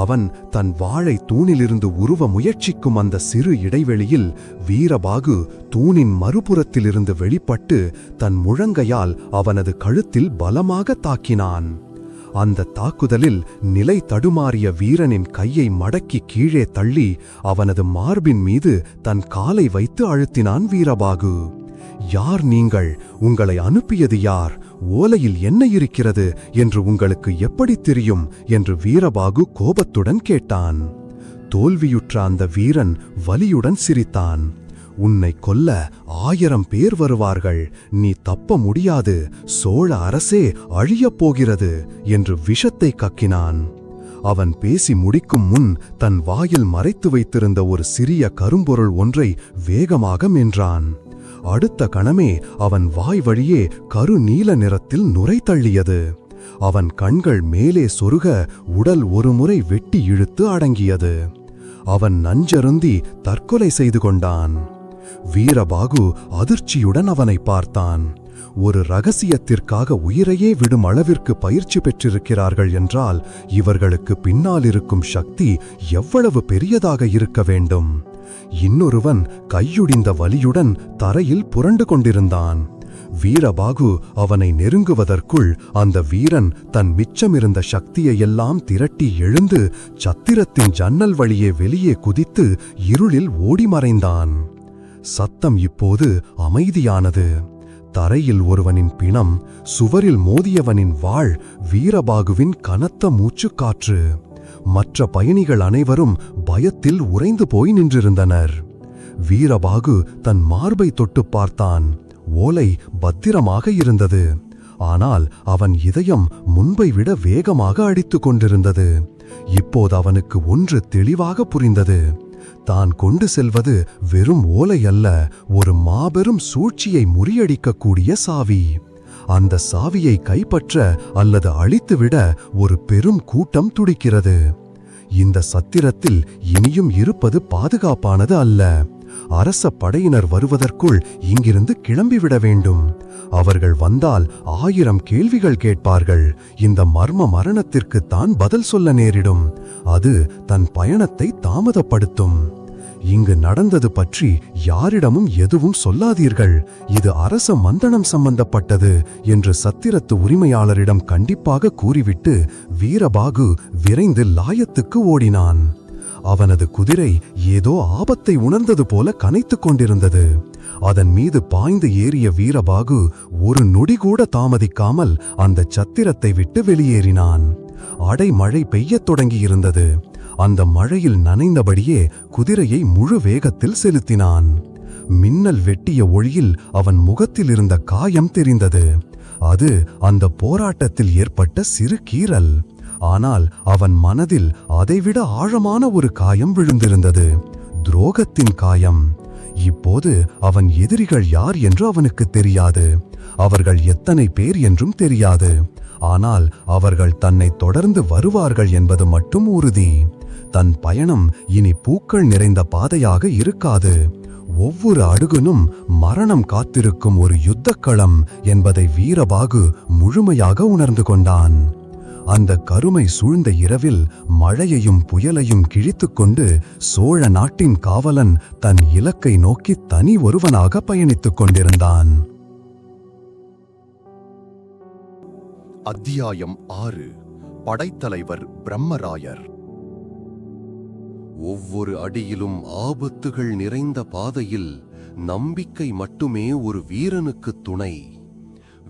அவன் தன் வாளை தூணிலிருந்து உருவ முயற்சிக்கும் அந்த சிறு இடைவெளியில் வீரபாகு தூணின் மறுபுறத்திலிருந்து வெளிப்பட்டு தன் முழங்கையால் அவனது கழுத்தில் பலமாக தாக்கினான். அந்த தாக்குதலில் நிலை தடுமாறிய வீரனின் கையை மடக்கி கீழே தள்ளி அவனது மார்பின் மீது தன் காலை வைத்து அழுத்தினான் வீரபாகு. யார் நீங்கள்? உங்களை அனுப்பியது யார்? ஓலையில் என்ன இருக்கிறது என்று உங்களுக்கு எப்படி தெரியும் என்று வீரபாகு கோபத்துடன் கேட்டான். தோல்வியுற்ற அந்த வீரன் வலியுடன் சிரித்தான். உன்னை கொல்ல 1000 பேர் வருவார்கள், நீ தப்ப முடியாது, சோழ அரசே அழியப் போகிறது என்று விஷத்தை கக்கினான். அவன் பேசி முடிக்கும் முன் தன் வாயில் மறைத்து வைத்திருந்த ஒரு சிறிய கரும்பொருள் ஒன்றை வேகமாக மென்றான். அடுத்த கணமே அவன் வாய் வழியே கரு நீல நிறத்தில் நுரை தள்ளியது. அவன் கண்கள் மேலே சொருக உடல் ஒருமுறை வெட்டி இழுத்து அடங்கியது. அவன் நஞ்சருந்தி தற்கொலை செய்து கொண்டான். வீரபாகு அதிர்ச்சியுடன் அவனை பார்த்தான். ஒரு ரகசியத்திற்காக உயிரையே விடும் அளவிற்கு பயிற்சி பெற்றிருக்கிறார்கள் என்றால் இவர்களுக்கு பின்னால் இருக்கும் சக்தி எவ்வளவு பெரியதாக இருக்க வேண்டும். இன்னொருவன் கையுடிந்த வலியுடன் தரையில் புரண்டு கொண்டிருந்தான். வீரபாகு அவனை நெருங்குவதற்குள் அந்த வீரன் தன் மிச்சமிருந்த சக்தியையெல்லாம் திரட்டி எழுந்து சத்திரத்தின் ஜன்னல் வழியே வெளியே குதித்து இருளில் ஓடி மறைந்தான். சத்தம் இப்போது அமைதியானது. தரையில் ஒருவனின் பிணம், சுவரில் மோதியவனின் வாள், வீரபாகுவின் கனத்த மூச்சுக்காற்று. மற்ற பயணிகள் அனைவரும் பயத்தில் உறைந்து போய் நின்றிருந்தனர். வீரபாகு தன் மார்பை தொட்டு பார்த்தான். ஓலை பத்திரமாக இருந்தது. ஆனால் அவன் இதயம் முன்பை விட வேகமாக அடித்துக் கொண்டிருந்தது. இப்போது அவனுக்கு ஒன்று தெளிவாக புரிந்தது. தான் கொண்டு செல்வது வெறும் ஓலை அல்ல, ஒரு மாபெரும் சூழ்ச்சியை முறியடிக்கக்கூடிய சாவி. அந்த சாவியை கைப்பற்ற அல்லது அழித்துவிட ஒரு பெரும் கூட்டம் துடிக்கிறது. இந்த சத்திரத்தில் இனியும் இருப்பது பாதுகாப்பானது அல்ல. அரச படையினர் வருவதற்குள் இங்கிருந்து கிளம்பிவிட வேண்டும். அவர்கள் வந்தால் 1000 கேள்விகள் கேட்பார்கள். இந்த மர்ம மரணத்திற்கு தான் பதில் சொல்ல நேரிடும். அது தன் பயணத்தை தாமதப்படுத்தும். இங்கு நடந்தது பற்றி யாரிடமும் எதுவும் சொல்லாதீர்கள். இது அரச மந்தனம் சம்பந்தப்பட்டது என்று சத்திரத்து உரிமையாளரிடம் கண்டிப்பாக கூறிவிட்டு வீரபாகு விரைந்து லாயத்துக்கு ஓடினான். அவனது குதிரை ஏதோ ஆபத்தை உணர்ந்தது போல கனைத்துக் கொண்டிருந்தது. அதன் மீது பாய்ந்து ஏறிய வீரபாகு ஒரு நொடி கூட தாமதிக்காமல் அந்த சத்திரத்தை விட்டு வெளியேறினான். அடைமழை பெய்யத் தொடங்கியிருந்தது. அந்த மழையில் நனைந்தபடியே குதிரையை முழு வேகத்தில் செலுத்தினான். மின்னல் வெட்டிய ஒளியில் அவன் முகத்தில் இருந்த காயம் தெரிந்தது. அது அந்த போராட்டத்தில் ஏற்பட்ட சிறு கீறல். ஆனால் அவன் மனதில் அதைவிட ஆழமான ஒரு காயம் விழுந்திருந்தது. துரோகத்தின் காயம். இப்போது அவன் எதிரிகள் யார் என்று அவனுக்கு தெரியாது. அவர்கள் எத்தனை பேர் என்றும் தெரியாது. ஆனால் அவர்கள் தன்னை தொடர்ந்து வருவார்கள் என்பது மட்டும் உறுதி. தன் பயணம் இனி பூக்கள் நிறைந்த பாதையாக இருக்காது. ஒவ்வொரு அடுகுனும் மரணம் காத்திருக்கும் ஒரு யுத்தக்களம் என்பதை வீரபாகு முழுமையாக உணர்ந்து கொண்டான். அந்த கருமை சூழ்ந்த இரவில் மழையையும் புயலையும் கிழித்துக்கொண்டு சோழ நாட்டின் காவலன் தன் இலக்கை நோக்கி தனி ஒருவனாக பயணித்துக் கொண்டிருந்தான். அத்தியாயம் 6. படைத்தலைவர் பிரம்மராயர். ஒவ்வொரு அடியிலும் ஆபத்துகள் நிறைந்த பாதையில் நம்பிக்கை மட்டுமே ஒரு வீரனுக்கு துணை.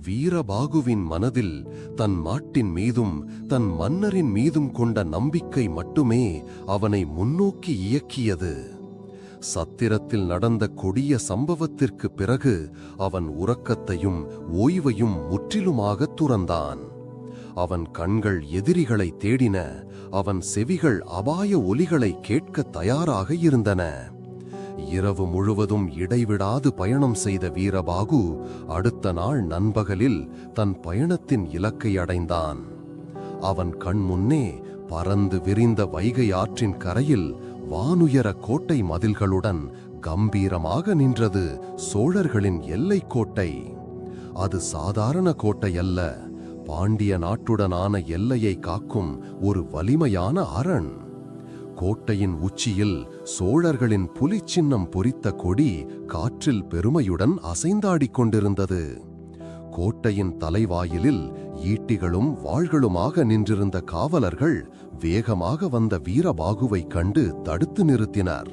வீரபாகுவின் மனதில் தன் நாட்டின் மீதும் தன் மன்னரின் மீதும் கொண்ட நம்பிக்கை மட்டுமே அவனை முன்னோக்கி இயக்கியது. சத்திரத்தில் நடந்த கொடிய சம்பவத்திற்கு பிறகு அவன் உறக்கத்தையும் ஓய்வையும் முற்றிலுமாக துறந்தான். அவன் கண்கள் எதிரிகளை தேடின. அவன் செவிகள் அபாய ஒலிகளை கேட்க தயாராக இருந்தன. இரவு முழுவதும் இடைவிடாது பயணம் செய்த வீரபாகு அடுத்த நாள் நண்பகலில் தன் பயணத்தின் இலக்கை அடைந்தான். அவன் கண் முன்னே பறந்து விரிந்த வைகை ஆற்றின் கரையில் வானுயர கோட்டை மதில்களுடன் கம்பீரமாக நின்றது சோழர்களின் எல்லை கோட்டை. அது சாதாரண கோட்டை அல்ல. பாண்டிய நாட்டுடனான எல்லையை காக்கும் ஒரு வலிமையான அரண். கோட்டையின் உச்சியில் சோழர்களின் புலிச்சின்னம் பொறித்த கொடி காற்றில் பெருமையுடன் அசைந்தாடிக் கொண்டிருந்தது. கோட்டையின் தலைவாயிலில் ஈட்டிகளும் வாள்களுமாக நின்றிருந்த காவலர்கள் வேகமாக வந்த வீரபாகுவை கண்டு தடுத்து நிறுத்தினர்.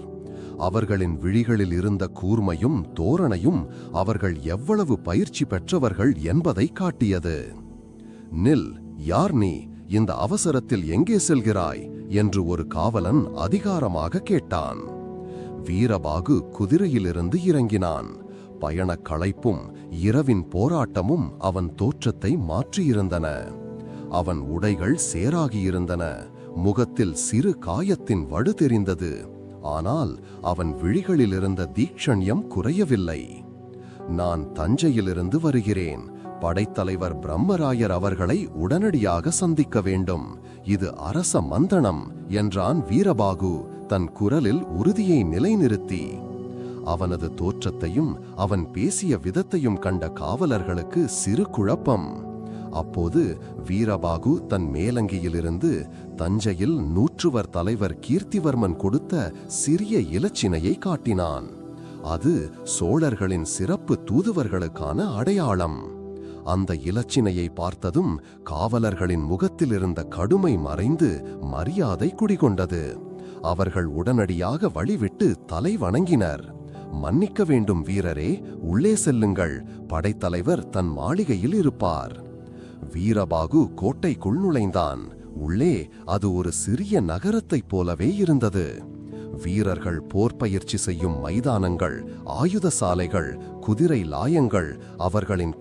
அவர்களின் விழிகளில் இருந்த கூர்மையும் தோரணையும் அவர்கள் எவ்வளவு பயிற்சி பெற்றவர்கள் என்பதை காட்டியது. நில், யார் நீ? இந்த அவசரத்தில் எங்கே செல்கிறாய் என்று ஒரு காவலன் அதிகாரமாக கேட்டான். வீரபாகு குதிரையிலிருந்து இறங்கினான். பயணக் களைப்பும் இரவின் போராட்டமும் அவன் தோற்றத்தை மாற்றியிருந்தன. அவன் உடைகள் சேராகியிருந்தன. முகத்தில் சிறு காயத்தின் வடு தெரிந்தது. ஆனால் அவன் விழிகளிலிருந்த தீக்ஷண்யம் குறையவில்லை. நான் தஞ்சையிலிருந்து வருகிறேன். படைத்தலைவர் பிரம்மராயர் அவர்களை உடனடியாக சந்திக்க வேண்டும். இது அரச மந்தனம் என்றான் வீரபாகு தன் குரலில் உறுதியை நிலைநிறுத்தி. அவனது தோற்றத்தையும் அவன் பேசிய விதத்தையும் கண்ட காவலர்களுக்கு சிறு குழப்பம். அப்போது வீரபாகு தன் மேலங்கியிலிருந்து தஞ்சையில் நூற்றுவர் தலைவர் கீர்த்திவர்மன் கொடுத்த சிறிய இலச்சினையை காட்டினான். அது சோழர்களின் சிறப்பு தூதுவர்களுக்கான அடையாளம். அந்த இலச்சினையை பார்த்ததும் காவலர்களின் முகத்தில் இருந்த கடுமை மறைந்து மரியாதை குடிகொண்டது. அவர்கள் உடனடியாக வழிவிட்டு தலை வணங்கினர். மன்னிக்க வேண்டும் வீரரே, உள்ளே செல்லுங்கள். படைத்தலைவர் தன் மாளிகையில் இருப்பார். வீரபாகு கோட்டைக்குள் நுழைந்தான். உள்ளே அது ஒரு சிறிய நகரத்தைப் போலவே இருந்தது. வீரர்கள் போர் பயிற்சி செய்யும் மைதானங்கள், ஆயுத சாலைகள், குதிரை லாயங்கள், அவர்களின்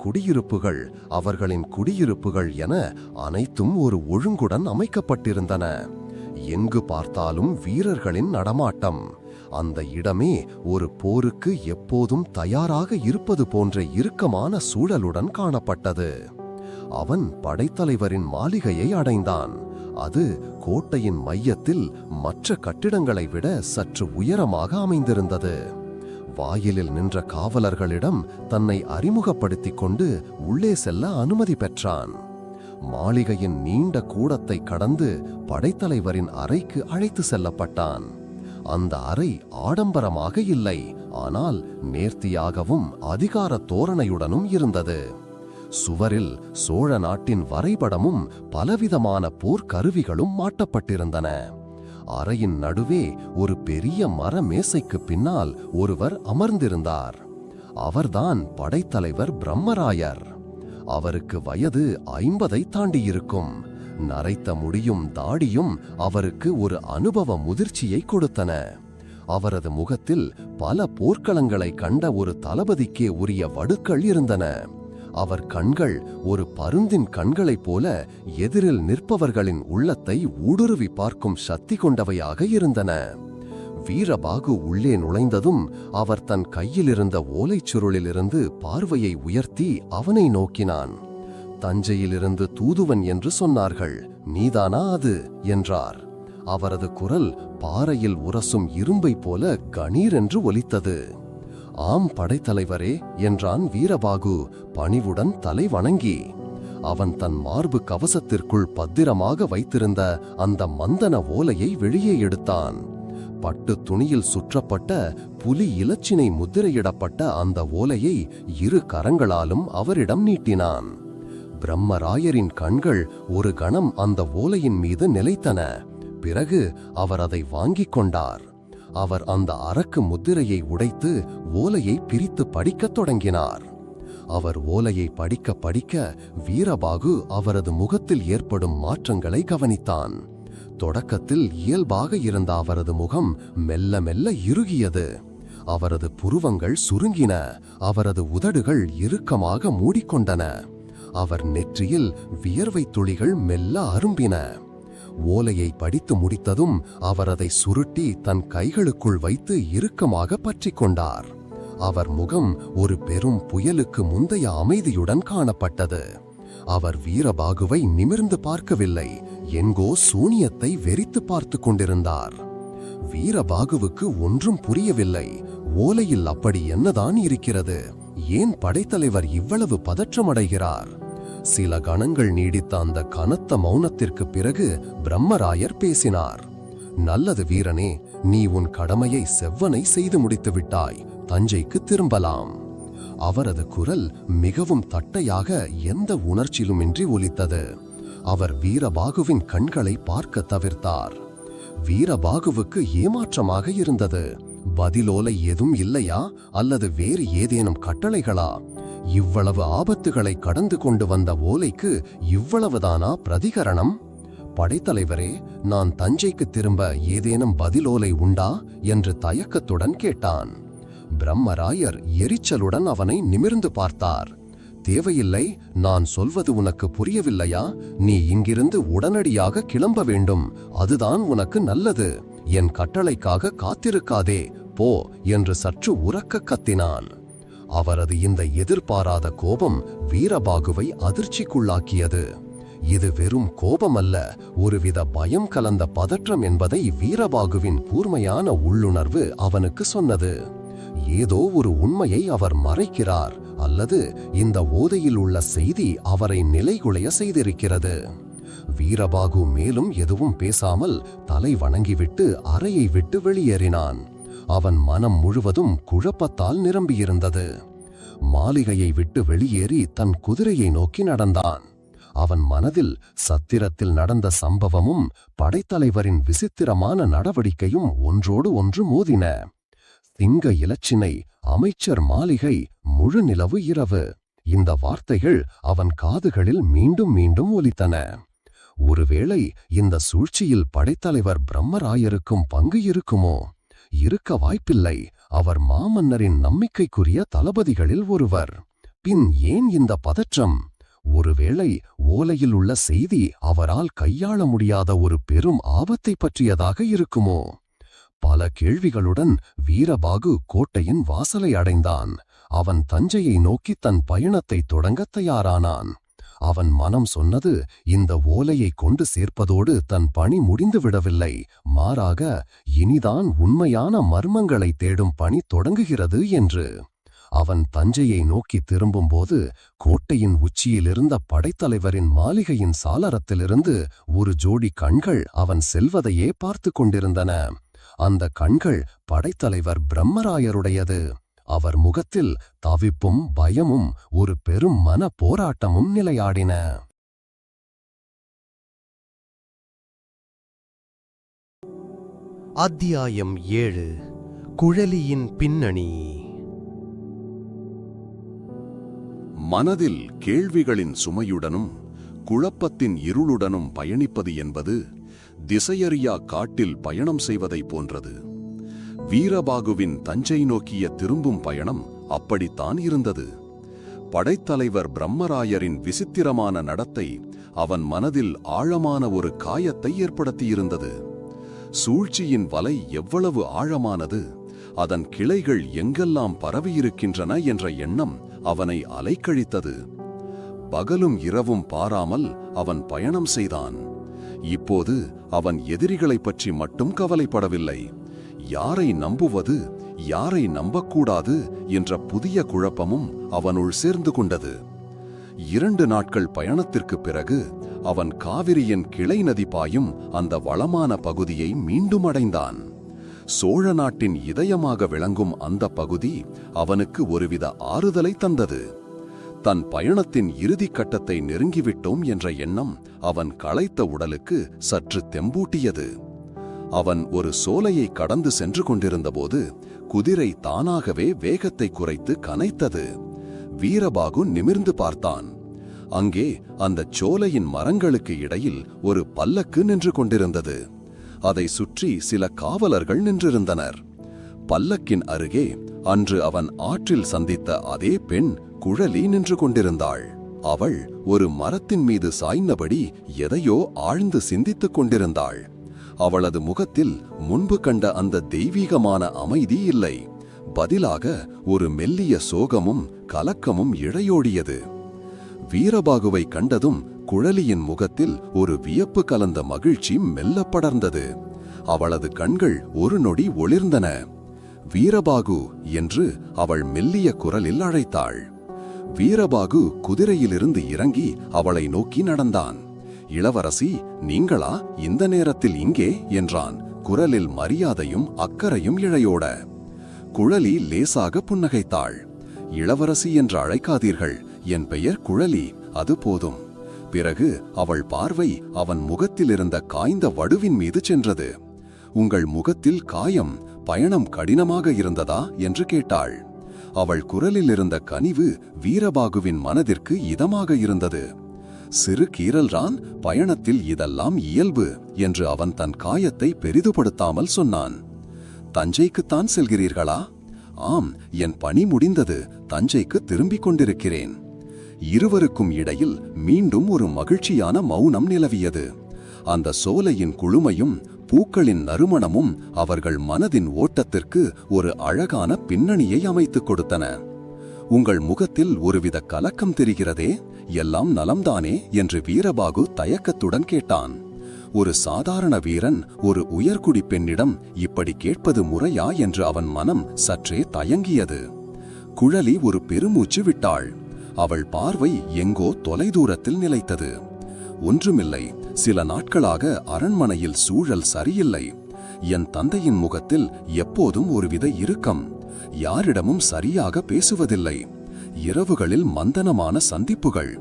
குடியிருப்புகள் என அனைத்தும் ஒரு ஒழுங்குடன் அமைக்கப்பட்டிருந்தன. எங்கு பார்த்தாலும் வீரர்களின் நடமாட்டம். அந்த இடமே ஒரு போருக்கு எப்போதும் தயாராக இருப்பது போன்ற இறுக்கமான சூழலுடன் காணப்பட்டது. அவன் படைத்தலைவரின் மாளிகையை அடைந்தான். அது கோட்டையின் மையத்தில் மற்ற கட்டிடங்களை விட சற்று உயரமாக அமைந்திருந்தது. வாயிலில் நின்ற காவலர்களிடம் தன்னை அறிமுகப்படுத்திக் கொண்டு உள்ளே செல்ல அனுமதி பெற்றான். மாளிகையின் நீண்ட கூடத்தை கடந்து படைத்தலைவரின் அறைக்கு அழைத்து செல்லப்பட்டான். அந்த அறை ஆடம்பரமாக இல்லை, ஆனால் நேர்த்தியாகவும் அதிகார தோரணையுடனும் இருந்தது. சுவரில் சோழ நாட்டின் வரைபடமும் பலவிதமான போர்க்கருவிகளும் மாட்டப்பட்டிருந்தன. அறையின் நடுவே ஒரு பெரிய மர மேசைக்கு பின்னால் ஒருவர் அமர்ந்திருந்தார். அவர்தான் படைத்தலைவர் பிரம்மராயர். அவருக்கு வயது 50 தாண்டியிருக்கும். நரைத்த முடியும் தாடியும் அவருக்கு ஒரு அனுபவ முதிர்ச்சியை கொடுத்தன. அவரது முகத்தில் பல போர்க்களங்களை கண்ட ஒரு தளபதிக்கே உரிய வடுக்கள் இருந்தன. அவர் கண்கள் ஒரு பருந்தின் கண்களைப் போல எதிரில் நிற்பவர்களின் உள்ளத்தை ஊடுருவி பார்க்கும் சக்தி கொண்டவையாக இருந்தன. வீரபாகு உள்ளே நுழைந்ததும் அவர் தன் கையிலிருந்த ஓலைச் சுருளிலிருந்து பார்வையை உயர்த்தி அவனை நோக்கினான். தஞ்சையிலிருந்து தூதுவன் என்று சொன்னார்கள், நீதானா அது என்றார். அவரது குரல் பாறையில் உரசும் இரும்பை போல கணீர் என்று ஒலித்தது. ஆம் படைத்தலைவரே என்றான் வீரபாகு பணிவுடன் தலை வணங்கி. அவன் தன் மார்பு கவசத்திற்குள் பத்திரமாக வைத்திருந்த அந்த மந்தன ஓலையை வெளியே எடுத்தான். பட்டு துணியில் சுற்றப்பட்ட புலி இலச்சினை முத்திரையிடப்பட்ட அந்த ஓலையை இரு கரங்களாலும் அவரிடம் நீட்டினான். பிரம்மராயரின் கண்கள் ஒரு கணம் அந்த ஓலையின் மீது நிலைத்தன. பிறகு அவர் அதை வாங்கிக் கொண்டார். அவர் அந்த அரக்கு முத்திரையை உடைத்து ஓலையை பிரித்து படிக்கத் தொடங்கினார். அவர் ஓலையை படிக்க படிக்க வீரபாகு அவரது முகத்தில் ஏற்படும் மாற்றங்களை கவனித்தான். தொடக்கத்தில் இயல்பாக இருந்த அவரது முகம் மெல்ல மெல்ல இறுகியது. அவரது புருவங்கள் சுருங்கின. அவரது உதடுகள் இறுக்கமாக மூடிக்கொண்டன. அவர் நெற்றியில் வியர்வை துளிகள் மெல்ல அரும்பின. ஓலையை படித்து முடித்ததும் அவர் அதை சுருட்டி தன் கைகளுக்குள் வைத்து இறுக்கமாக பற்றிக் கொண்டார். அவர் முகம் ஒரு பெரும் புயலுக்கு முந்தைய அமைதியுடன் காணப்பட்டது. அவர் வீரபாகுவை நிமிர்ந்து பார்க்கவில்லை, எங்கோ சூனியத்தை வெறித்து பார்த்து கொண்டிருந்தார். வீரபாகுவுக்கு ஒன்றும் புரியவில்லை. ஓலையில் அப்படி என்னதான் இருக்கிறது? ஏன் படைத்தலைவர் இவ்வளவு பதற்றமடைகிறார்? சில கணங்கள் நீடித்த அந்த கனத்த மௌனத்திற்கு பிறகு பிரம்மராயர் பேசினார். நல்லது வீரனே, நீ உன் கடமையை செவ்வனை செய்து முடித்து விட்டாய். தஞ்சைக்கு திரும்பலாம். அவரது குரல் மிகவும் தட்டையாக எந்த உணர்ச்சியிலுமின்றி ஒலித்தது. அவர் வீரபாகுவின் கண்களை பார்க்க தவிர்த்தார். வீரபாகுவுக்கு ஏமாற்றமாக இருந்தது. பதிலோலை எதுவும் இல்லையா, அல்லது வேறு ஏதேனும் கட்டளைகளா? இவ்வளவு ஆபத்துகளை கடந்து கொண்டு வந்த ஓலைக்கு இவ்வளவுதானா பிரதிகரணம்? படைத்தலைவரே, நான் தஞ்சைக்கு திரும்ப ஏதேனும் பதிலோலை உண்டா என்று தயக்கத்துடன் கேட்டான். பிரம்மராயர் எரிச்சலுடன் அவனை நிமிர்ந்து பார்த்தார். தேவையில்லை, நான் சொல்வது உனக்கு புரியவில்லையா? நீ இங்கிருந்து உடனடியாக கிளம்ப வேண்டும். அதுதான் உனக்கு நல்லது. என் கட்டளைக்காக காத்திருக்காதே, போ என்று சற்று உரக்க கத்தினான். அவரது இந்த எதிர்பாராத கோபம் வீரபாகுவை அதிர்ச்சிக்குள்ளாக்கியது. இது வெறும் கோபமல்ல, ஒருவித பயம் கலந்த பதற்றம் என்பதை வீரபாகுவின் கூர்மையான உள்ளுணர்வு அவனுக்கு சொன்னது. ஏதோ ஒரு உண்மையை அவர் மறைக்கிறார், அல்லது இந்த ஓதையில் உள்ள செய்தி அவரை நிலைகுலைய செய்திருக்கிறது. வீரபாகு மேலும் எதுவும் பேசாமல் தலை வணங்கிவிட்டு அறையை விட்டு வெளியேறினான். அவன் மனம் முழுவதும் குழப்பத்தால் நிரம்பியிருந்தது. மாளிகையை விட்டு வெளியேறி தன் குதிரையை நோக்கி நடந்தான். அவன் மனதில் சத்திரத்தில் நடந்த சம்பவமும் படைத்தலைவரின் விசித்திரமான நடவடிக்கையும் ஒன்றோடு ஒன்று மோதின. சிங்க இலச்சினை, அமைச்சர் மாளிகை, முழு நிலவு இரவு, இந்த வார்த்தைகள் அவன் காதுகளில் மீண்டும் மீண்டும் ஒலித்தன. ஒருவேளை இந்த சூழ்ச்சியில் படைத்தலைவர் பிரம்மராயருக்கும் பங்கு இருக்குமோ? இருக்க வாய்ப்பில்லை. அவர் மாமன்னரின் நம்பிக்கைக்குரிய தளபதிகளில் ஒருவர். பின் ஏன் இந்த பதற்றம்? ஒருவேளை ஓலையில் உள்ள செய்தி அவரால் கையாள முடியாத ஒரு பெரும் ஆபத்தை பற்றியதாக இருக்குமோ? பல கேள்விகளுடன் வீரபாகு கோட்டையின் வாசலை அடைந்தான். அவன் தஞ்சையை நோக்கி தன் பயணத்தை தொடங்கத் தயாரானான். அவன் மனம் சொன்னது, இந்த ஓலையை கொண்டு சேர்ப்பதோடு தன் பணி முடிந்து விடவில்லை, மாறாக இனிதான் உண்மையான மர்மங்களை தேடும் பணி தொடங்குகிறது என்று. அவன் தஞ்சையை நோக்கி திரும்பும்போது கோட்டையின் உச்சியிலிருந்த படைத்தலைவரின் மாளிகையின் சாளரத்திலிருந்து ஒரு ஜோடி கண்கள் அவன் செல்வதையே பார்த்து கொண்டிருந்தன. அந்த கண்கள் படைத்தலைவர் பிரம்மராயருடையது. அவர் முகத்தில் தவிப்பும் பயமும் ஒரு பெரும் மன போராட்டமும் நிலையாடின. அத்தியாயம் 7. குழலியின் பின்னணி. மனதில் கேள்விகளின் சுமையுடனும் குழப்பத்தின் இருளுடனும் பயணிப்பது என்பது திசையறியா காட்டில் பயணம் செய்வதை போன்றது. வீரபாகுவின் தஞ்சை நோக்கிய திரும்பும் பயணம் அப்படித்தான் இருந்தது. படைத்தலைவர் பிரம்மராயரின் விசித்திரமான நடத்தை அவன் மனதில் ஆழமான ஒரு காயத்தை ஏற்படுத்தியிருந்தது. சூழ்ச்சியின் வலை எவ்வளவு ஆழமானது, அதன் கிளைகள் எங்கெல்லாம் பரவியிருக்கின்றன என்ற எண்ணம் அவனை அலைக்கழித்தது. பகலும் இரவும் பாராமல் அவன் பயணம் செய்தான். இப்போது அவன் எதிரிகளைப் பற்றி மட்டும் கவலைப்படவில்லை, யாரை நம்புவது யாரை நம்பக்கூடாது என்ற புதிய குழப்பமும் அவனுள் சேர்ந்து கொண்டது. 2 நாட்கள் பயணத்திற்குப் பிறகு அவன் காவிரியின் கிளை நதி பாயும் அந்த வளமான பகுதியை மீண்டும் அடைந்தான். சோழ நாட்டின் இதயமாக விளங்கும் அந்த பகுதி அவனுக்கு ஒருவித ஆறுதலை தந்தது. தன் பயணத்தின் இறுதிக் கட்டத்தை நெருங்கிவிட்டோம் என்ற எண்ணம் அவன் களைத்த உடலுக்கு சற்று தெம்பூட்டியது. அவன் ஒரு சோலையை கடந்து சென்று கொண்டிருந்தபோது குதிரை தானாகவே வேகத்தை குறைத்து கனைத்தது. வீரபாகு நிமிர்ந்து பார்த்தான். அங்கே அந்த சோலையின் மரங்களுக்கு இடையில் ஒரு பல்லக்கு நின்று கொண்டிருந்தது. அதை சுற்றி சில காவலர்கள் நின்றிருந்தனர். பல்லக்கின் அருகே அன்று அவன் ஆற்றில் சந்தித்த அதே பெண் குழலி நின்று கொண்டிருந்தாள். அவள் ஒரு மரத்தின் மீது சாய்ந்தபடி எதையோ ஆழ்ந்து சிந்தித்துக் கொண்டிருந்தாள். அவளது முகத்தில் முன்பு கண்ட அந்த தெய்வீகமான அமைதி இல்லை, பதிலாக ஒரு மெல்லிய சோகமும் கலக்கமும் இழையோடியது. வீரபாகுவை கண்டதும் குழலியின் முகத்தில் ஒரு வியப்பு கலந்த மகிழ்ச்சி மெல்ல படர்ந்தது. அவளது கண்கள் ஒரு நொடி ஒளிர்ந்தன. வீரபாகு என்று அவள் மெல்லிய குரலில் அழைத்தாள். வீரபாகு குதிரையிலிருந்து இறங்கி அவளை நோக்கி நடந்தான். இளவரசி, நீங்களா இந்த நேரத்தில் இங்கே என்றான், குரலில் மரியாதையும் அக்கறையும் இழையோட. குழலி லேசாக புன்னகைத்தாள். இளவரசி என்று அழைக்காதீர்கள், என் பெயர் குழலி, அது போதும். பிறகு அவள் பார்வை அவன் முகத்திலிருந்த காய்ந்த வடுவின் மீது சென்றது. உங்கள் முகத்தில் காயம், பயணம் கடினமாக இருந்ததா என்று கேட்டாள். அவள் குரலில் இருந்த கனிவு வீரபாகுவின் மனதிற்கு இதமாக இருந்தது. சிறு கீறல்தான், பயணத்தில் இதெல்லாம் இயல்பு என்று அவன் தன் காயத்தை பெரிதுபடுத்தாமல் சொன்னான். தஞ்சைக்குத்தான் செல்கிறீர்களா? ஆம், என் பணி முடிந்தது, தஞ்சைக்கு திரும்பிக் கொண்டிருக்கிறேன். இருவருக்கும் இடையில் மீண்டும் ஒரு மகிழ்ச்சியான மௌனம் நிலவியது. அந்த சோலையின் குளுமையும் பூக்களின் நறுமணமும் அவர்கள் மனதின் ஓட்டத்திற்கு ஒரு அழகான பின்னணியை அமைத்துக் கொடுத்தன. உங்கள் முகத்தில் ஒருவித கலக்கம் தெரிகிறதே, எல்லாம் நலம்தானே என்று வீரபாகு தயக்கத்துடன் கேட்டான். ஒரு சாதாரண வீரன் ஒரு உயர்குடி பெண்ணிடம் இப்படி கேட்பது முறையா என்று அவன் மனம் சற்றே தயங்கியது. குழலி ஒரு பெருமூச்சு விட்டாள். அவள் பார்வை எங்கோ தொலைதூரத்தில் நிலைத்தது. ஒன்றுமில்லை, சில நாட்களாக அரண்மனையில் சூழல் சரியில்லை. என் தந்தையின் முகத்தில் எப்போதும் ஒருவித இறுக்கம், யாரிடமும் சரியாக பேசுவதில்லை. இரவுகளில் மந்தனமான சந்திப்புகள்,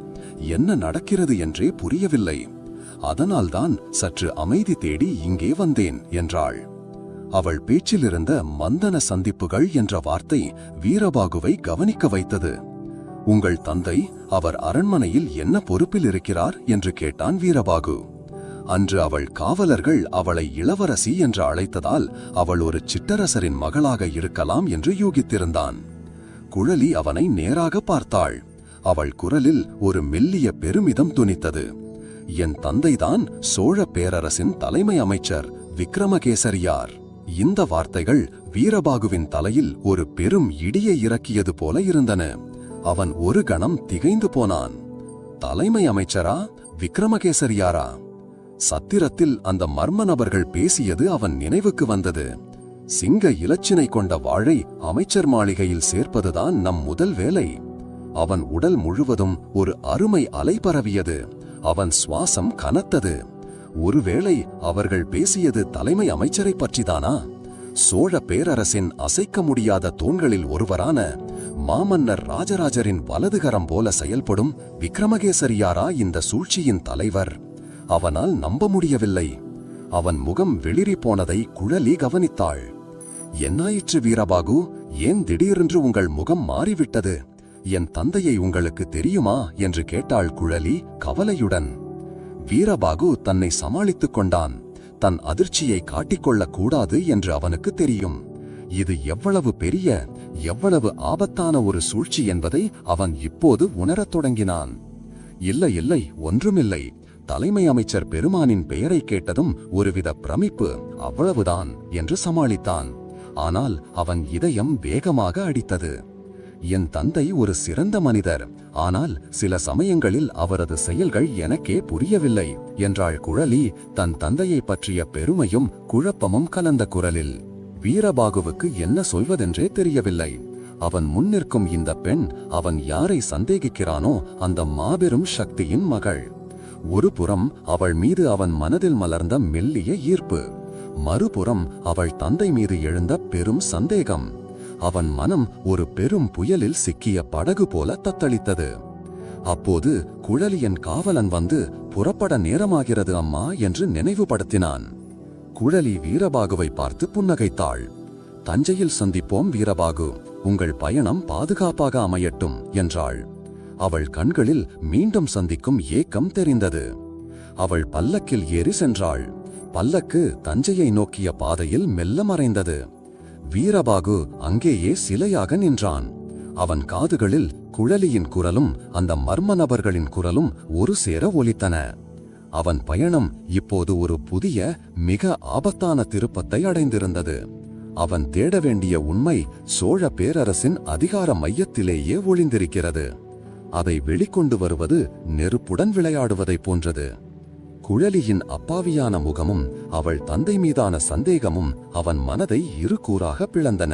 என்ன நடக்கிறது என்றே புரியவில்லை. அதனால்தான் சற்று அமைதி தேடி இங்கே வந்தேன் என்றாள். அவள் பேச்சிலிருந்த மந்தன சந்திப்புகள் என்ற வார்த்தை வீரபாகுவை கவனிக்க வைத்தது. உங்கள் தந்தை, அவர் அரண்மனையில் என்ன பொறுப்பில் இருக்கிறார் என்று கேட்டான் வீரபாகு. அன்று அவள் காவலர்கள் அவளை இளவரசி என்று அழைத்ததால் அவள் ஒரு சிற்றரசரின் மகளாக இருக்கலாம் என்று யூகித்திருந்தான். குழலி அவனை நேராக பார்த்தாள். அவள் குரலில் ஒரு மெல்லிய பெருமிதம் துணித்தது. என் தந்தைதான் சோழ பேரரசின் தலைமை அமைச்சர் விக்ரமகேசரியார். இந்த வார்த்தைகள் வீரபாகுவின் தலையில் ஒரு பெரும் இடியை இறக்கியது போல இருந்தன. அவன் ஒரு கணம் திகைந்து போனான். தலைமை அமைச்சரா, விக்ரமகேசரியாரா? சத்திரத்தில் அந்த மர்ம நபர்கள் பேசியது அவன் நினைவுக்கு வந்தது. சிங்க இலச்சினை கொண்ட வாளை அமைச்சர் மாளிகையில் சேர்ப்பதுதான் நம் முதல் வேலை. அவன் உடல் முழுவதும் ஒரு அருமை அலை பரவியது. அவன் சுவாசம் கனத்தது. ஒருவேளை அவர்கள் பேசியது தலைமை அமைச்சரை பற்றிதானா? சோழ பேரரசின் அசைக்க முடியாத தூண்களில் ஒருவரான மாமன்னர் ராஜராஜரின் வலதுகரம் போல செயல்படும் விக்ரமகேசரியாரா இந்த சூழ்ச்சியின் தலைவர்? அவனால் நம்ப முடியவில்லை. அவன் முகம் வெளிரி போனதை குழலி கவனித்தாள். என்னாயிற்று வீரபாகு? ஏன் திடீரென்று உங்கள் முகம் மாறிவிட்டது? என் தந்தையை உங்களுக்கு தெரியுமா என்று கேட்டாள் குழலி கவலையுடன். வீரபாகு தன்னை சமாளித்துக் கொண்டான். தன் அதிர்ச்சியை காட்டிக்கொள்ளக் கூடாது என்று அவனுக்கு தெரியும். இது எவ்வளவு பெரிய, எவ்வளவு ஆபத்தான ஒரு சூழ்ச்சி என்பதை அவன் இப்போது உணரத் தொடங்கினான். இல்லை இல்லை, ஒன்றுமில்லை. தலைமை அமைச்சர் பெருமானின் பெயரை கேட்டதும் ஒருவித பிரமிப்பு, அவ்வளவுதான் என்று சமாளித்தான். ஆனால் அவன் இதயம் வேகமாக அடித்தது. என் தந்தை ஒரு சிறந்த மனிதர், ஆனால் சில சமயங்களில் அவரது செயல்கள் எனக்கே புரியவில்லை என்றாள் குழலி தன் தந்தையை பற்றிய பெருமையும் குழப்பமும் கலந்த குரலில். வீரபாகுவுக்கு என்ன சொல்வதென்றே தெரியவில்லை. அவன் முன்னிற்கும் இந்த பெண் அவன் யாரை சந்தேகிக்கிறானோ அந்த மாபெரும் சக்தியின் மகள். ஒரு புறம் அவள் மீது அவன் மனதில் மலர்ந்த மெல்லிய ஈர்ப்பு, மறுபுறம் அவள் தந்தை மீது எழுந்த பெரும் சந்தேகம். அவன் மனம் ஒரு பெரும் புயலில் சிக்கிய படகு போல தத்தளித்தது. அப்போது குழலியின் காவலன் வந்து, புறப்பட நேரமாகிறது அம்மா என்று நினைவுபடுத்தினான். குழலி வீரபாகுவை பார்த்து புன்னகைத்தாள். தஞ்சையில் சந்திப்போம் வீரபாகு, உங்கள் பயணம் பாதுகாப்பாக அமையட்டும் என்றாள். அவள் கண்களில் மீண்டும் சந்திக்கும் ஏக்கம் தெரிந்தது. அவள் பல்லக்கில் ஏறி சென்றாள். பல்லக்கு தஞ்சையை நோக்கிய பாதையில் மெல்ல மறைந்தது. வீரபாகு அங்கேயே சிலையாக நின்றான். அவன் காதுகளில் குழலியின் குரலும் அந்த மர்ம நபர்களின் குரலும் ஒரு சேர ஒலித்தன. அவன் பயணம் இப்போது ஒரு புதிய, மிக ஆபத்தான திருப்பத்தை அடைந்திருந்தது. அவன் தேட வேண்டிய உண்மை சோழ பேரரசின் அதிகார மையத்திலேயே ஒளிந்திருக்கிறது. அதை வெளிக்கொண்டு வருவது நெருப்புடன் விளையாடுவதைப் போன்றது. குழலியின் அப்பாவியான முகமும் அவள் தந்தை மீதான சந்தேகமும் அவன் மனதை இரு கூறாக பிளந்தன.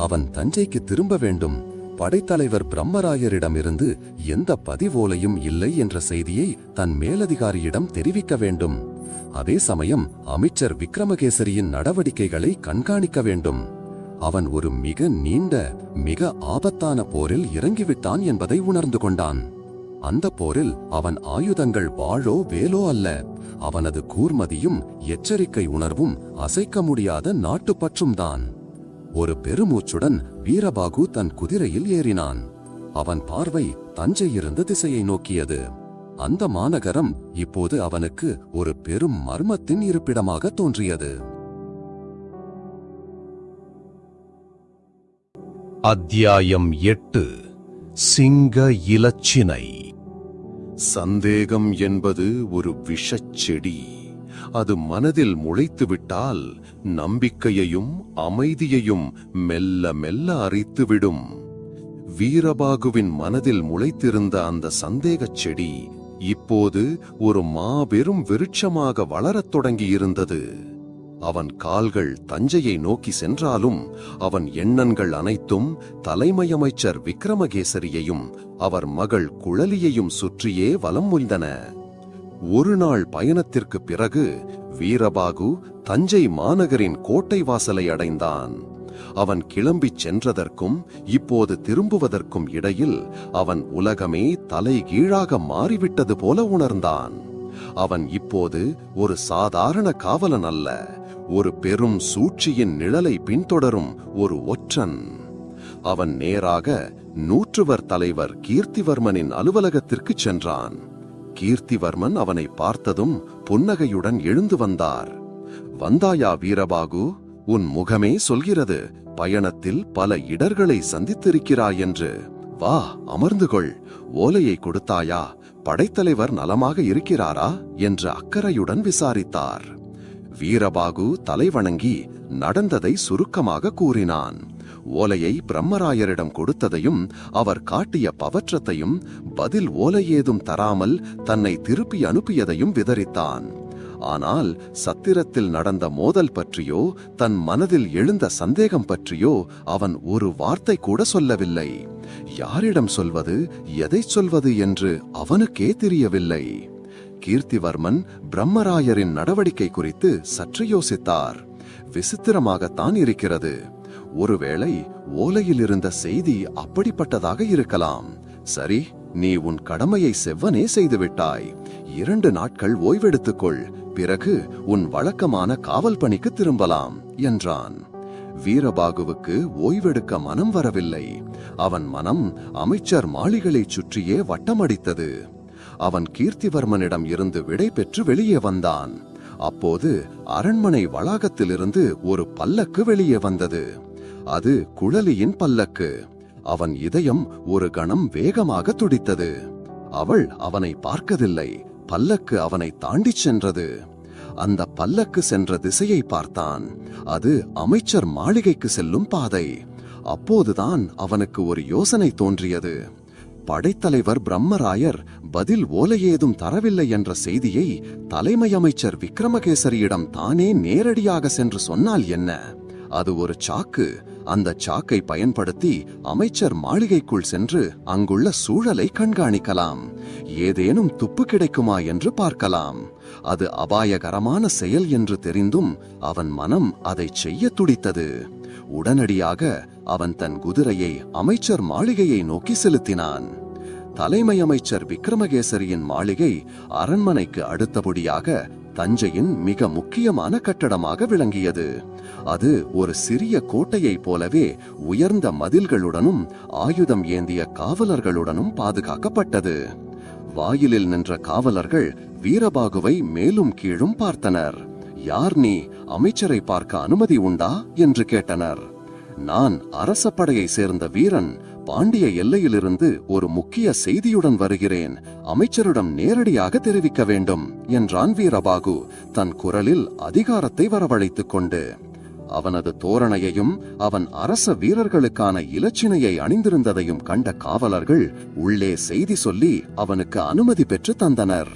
அவன் தஞ்சைக்கு திரும்ப வேண்டும். படைத்தலைவர் பிரம்மராயரிடமிருந்து எந்த பதிவோலையும் இல்லை என்ற செய்தியை தன் மேலதிகாரியிடம் தெரிவிக்க வேண்டும். அதே சமயம் அமைச்சர் விக்ரமகேசரியின் நடவடிக்கைகளை கண்காணிக்க வேண்டும். அவன் ஒரு மிக நீண்ட, மிக ஆபத்தான போரில் இறங்கிவிட்டான் என்பதை உணர்ந்து கொண்டான். அந்த போரில் அவன் ஆயுதங்கள் வாளோ வேலோ அல்ல. அவனது கூர்மதியும் எச்சரிக்கை உணர்வும் அசைக்க முடியாத நாட்டுப்பற்றும் தான். ஒரு பெருமூச்சுடன் வீரபாகு தன் குதிரையில் ஏறினான். அவன் பார்வை தஞ்சை இருந்த திசையை நோக்கியது. அந்த மாநகரம் இப்போது அவனுக்கு ஒரு பெரும் மர்மத்தின் இருப்பிடமாக தோன்றியது. அத்தியாயம் 8. சிங்க இலச்சினை. சந்தேகம் என்பது ஒரு விஷச்செடி. அது மனதில் முளைத்துவிட்டால் நம்பிக்கையையும் அமைதியையும் மெல்ல மெல்ல அரித்துவிடும். வீரபாகுவின் மனதில் முளைத்திருந்த அந்த சந்தேகச் செடி இப்போது ஒரு மாபெரும் விருட்சமாக வளரத் தொடங்கியிருந்தது. அவன் கால்கள் தஞ்சையை நோக்கி சென்றாலும் அவன் எண்ணங்கள் அனைத்தும் தலைமை அமைச்சர் விக்ரமகேசரியையும் அவர் மகள் குழலியையும் சுற்றியே வலம் வந்தன. ஒரு நாள் பயணத்திற்கு பிறகு வீரபாகு தஞ்சை மாநகரின் கோட்டை வாசலை அடைந்தான். அவன் கிளம்பிச் சென்றதற்கும் இப்போது திரும்புவதற்கும் இடையில் அவன் உலகமே தலைகீழாக மாறிவிட்டது போல உணர்ந்தான். அவன் இப்போது ஒரு சாதாரண காவலன் அல்ல, ஒரு பெரும் சூழ்ச்சியின் நிழலை பின்தொடரும் ஒரு ஒற்றன். அவன் நேராக நூற்றுவர் தலைவர் கீர்த்திவர்மனின் அலுவலகத்திற்கு சென்றான். கீர்த்திவர்மன் அவனை பார்த்ததும் புன்னகையுடன் எழுந்து வந்தார். வந்தாயா வீரபாகு? உன் முகமே சொல்கிறது பயணத்தில் பல இடர்களை சந்தித்திருக்கிறாய் என்று. வா, அமர்ந்து கொள். ஓலையை கொடுத்தாயா? படைத்தலைவர் நலமாக இருக்கிறாரா என்று அக்கறையுடன் விசாரித்தார். வீரபாகு தலைவணங்கி நடந்ததை சுருக்கமாக கூறினான். ஓலையை பிரம்மராயரிடம் கொடுத்ததையும் அவர் காட்டிய பவற்றத்தையும் பதில் ஓலை ஏதும் தராமல் தன்னை திருப்பி அனுப்பியதையும் விவரித்தான். ஆனால் சத்திரத்தில் நடந்த மோதல் பற்றியோ தன் மனதில் எழுந்த சந்தேகம் பற்றியோ அவன் ஒரு வார்த்தை கூட சொல்லவில்லை. யாரிடம் சொல்வது, எதை சொல்வது என்று அவனுக்கே தெரியவில்லை. கீர்த்திவர்மன் பிரம்மராயரின் நடவடிக்கை குறித்து சற்று யோசித்தார். விசித்திரமாகத்தான் இருக்கிறது. ஒருவேளை ஓலையில் இருந்த செய்தி அப்படிப்பட்டதாக இருக்கலாம். சரி, நீ உன் கடமையை செவ்வனே செய்துவிட்டாய். 2 நாட்கள் ஓய்வெடுத்துக்கொள். பிறகு உன் வழக்கமான காவல் பணிக்கு திரும்பலாம் என்றான். வீரபாகுவுக்கு ஓய்வெடுக்க மனம் வரவில்லை. அவன் மனம் அமைச்சர் மாளிகையைச் சுற்றியே வட்டமடித்தது. அவன் கீர்த்திவர்மனிடம் இருந்து விடை பெற்று வெளியே வந்தான். அப்போது அரண்மனை வளாகத்திலிருந்து ஒரு பல்லக்கு வெளியே வந்தது. அது குழலியின் பல்லக்கு. அவன் இதயம் ஒரு கணம் வேகமாக துடித்தது. அவள் அவனை பார்க்கவில்லை. பல்லக்கு அவனை தாண்டிச் சென்றது. அந்த பல்லக்கு சென்ற திசையை பார்த்தான். அது அமைச்சர் மாளிகைக்கு செல்லும் பாதை. அப்போதுதான் அவனுக்கு ஒரு யோசனை தோன்றியது. படைத்தலைவர் பிரம்மராயர் பதில் ஓலை ஏதும் தரவில்லை என்ற செய்தியை தலைமை அமைச்சர் விக்ரமகேசரியிடம் தானே நேரடியாக சென்று சொன்னால் என்ன? அது ஒரு சாக்கு. அந்த சாக்கை பயன்படுத்தி அமைச்சர் மாளிகைக்குள் சென்று அங்குள்ள சூழலை கண்காணிக்கலாம். ஏதேனும் துப்பு கிடைக்குமா என்று பார்க்கலாம். அது அபாயகரமான செயல் என்று தெரிந்தும் அவன் மனம் அதை செய்ய துடித்தது. உடனடியாக அவன் தன் குதிரையை அமைச்சர் மாளிகையை நோக்கி செலுத்தினான். தலைமை அமைச்சர் விக்ரமகேசரியின் மாளிகை அரண்மனைக்கு அடுத்தபடியாக தஞ்சையின் மிக முக்கியமான கட்டடமாக விளங்கியது. அது ஒரு சிறிய கோட்டையைப் போலவே உயர்ந்த மதில்களுடனும் ஆயுதம் ஏந்திய காவலர்களுடனும் பாதுகாக்கப்பட்டது. வாயிலில் நின்ற காவலர்கள் வீரபாகுவை மேலும் கீழும் பார்த்தனர். யார் நீ? அமைச்சரை பார்க்க அனுமதி உண்டா என்று கேட்டனர். நான் அரச படையை சேர்ந்த வீரன். பாண்டிய எல்லையிலிருந்து ஒரு முக்கிய செய்தியுடன் வருகிறேன். அமைச்சரிடம் நேரடியாக தெரிவிக்க வேண்டும் என்றான் வீரபாகு தன் குரலில் அதிகாரத்தை வரவழைத்துக் கொண்டு. அவனது தோரணையையும் அவன் அரச வீரர்களுக்கான இலச்சினையை அணிந்திருந்ததையும் கண்ட காவலர்கள் உள்ளே செய்தி சொல்லி அவனுக்கு அனுமதி பெற்று தந்தனர்.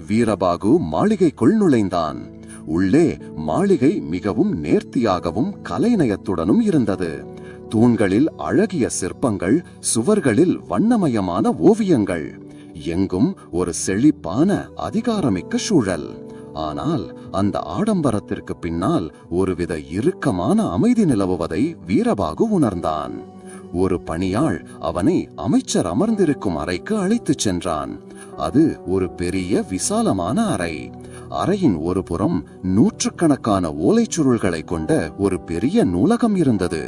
வீரபாகு மாளிகைக்குள் நுழைந்தான். உள்ளே மாளிகை மிகவும் நேர்த்தியாகவும் கலைநயத்துடனும் இருந்தது. தூண்களில் அழகிய சிற்பங்கள், சுவர்களில் வண்ணமயமான ஓவியங்கள். எங்கும் ஒரு செழிப்பான அதிகாரமிக்க சூழல். ஆனால் அந்த ஆடம்பரத்திற்கு பின்னால் ஒருவித இறுக்கமான அமைதி நிலவுவதை வீரபாகு உணர்ந்தான். ஒரு பணியாள் அவனை அமைச்சர் அமர்ந்திருக்கும் அறைக்கு அழைத்துச் சென்றான். அது ஒரு பெரிய விசாலமான அறை. அறையின் ஒரு புறம் நூற்றுக்கணக்கான ஓலைச்சுருள்களை கொண்ட ஒரு பெரிய நூலகம் இருந்தது.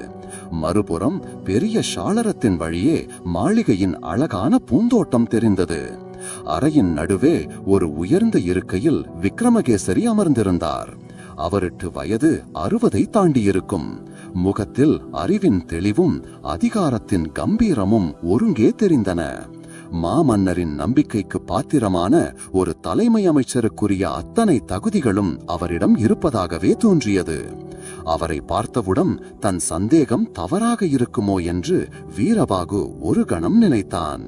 மறுபுறம் பெரிய சாளரத்தின் வழியே மாளிகையின் அழகான பூந்தோட்டம் தெரிந்தது. அறையின் நடுவே ஒரு உயர்ந்த இருக்கையில் விக்ரமகேசரி அமர்ந்திருந்தார். அவருக்கு வயது 60 தாண்டியிருக்கும். முகத்தில் அறிவின் தெளிவும் அதிகாரத்தின் கம்பீரமும் ஒருங்கே தெரிந்தன. மாமன்னரின் நம்பிக்கைக்கு பாத்திரமான ஒரு தலைமை அமைச்சருக்குரிய அத்தனை தகுதிகளும் அவரிடம் இருப்பதாகவே தோன்றியது. அவரை பார்த்தவுடன் தன் சந்தேகம் தவறாக இருக்குமோ என்று வீரபாகு ஒரு கணம் நினைத்தான்.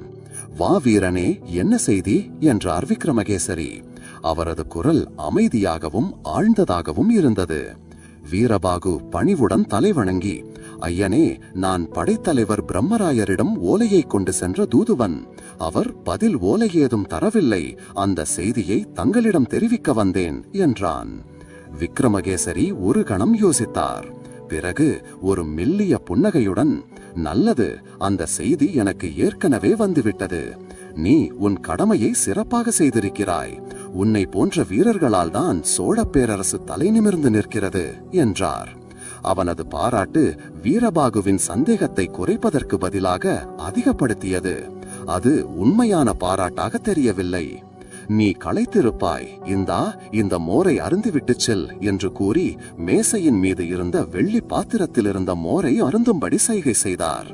வா வீரனே, என்ன செய்தி என்றார் விக்ரமகேசரி. அவரது குரல் அமைதியாகவும் ஆழ்ந்ததாகவும் இருந்தது. வீரபாகு பணிவுடன் தலைவணங்கி, ஐயனே, நான் படைத்தலைவர் பிரம்மராயரிடம் ஓலையை கொண்டு சென்ற தூதுவன். அவர் பதில் ஓலை ஏதும் தரவில்லை. அந்த செய்தியை தங்களிடம் தெரிவிக்க வந்தேன் என்றான். விக்ரமகேசரி ஒரு கணம் யோசித்தார். பிறகு ஒரு மெல்லிய புன்னகையுடன், நல்லது, அந்த செய்தி எனக்கு ஏற்கனவே வந்துவிட்டது. நீ உன் கடமையை சிறப்பாக செய்திருக்கிறாய். உன்னை போன்ற வீரர்களால் தான் சோழ பேரரசு தலை நிமிர்ந்து நிற்கிறது என்றார். அவனது பாராட்டு வீரபாகுவின் சந்தேகத்தை குறைப்பதற்கு பதிலாக அதிகப்படுத்தியது. அது உண்மையான பாராட்டாக தெரியவில்லை. நீ களைத்திருப்பாய், இந்த மோரை அருந்திவிட்டு செல் என்று கூறி மேசையின் மீது இருந்த வெள்ளி பாத்திரத்தில் இருந்த மோரை அருந்தும்படி சைகை செய்தார்.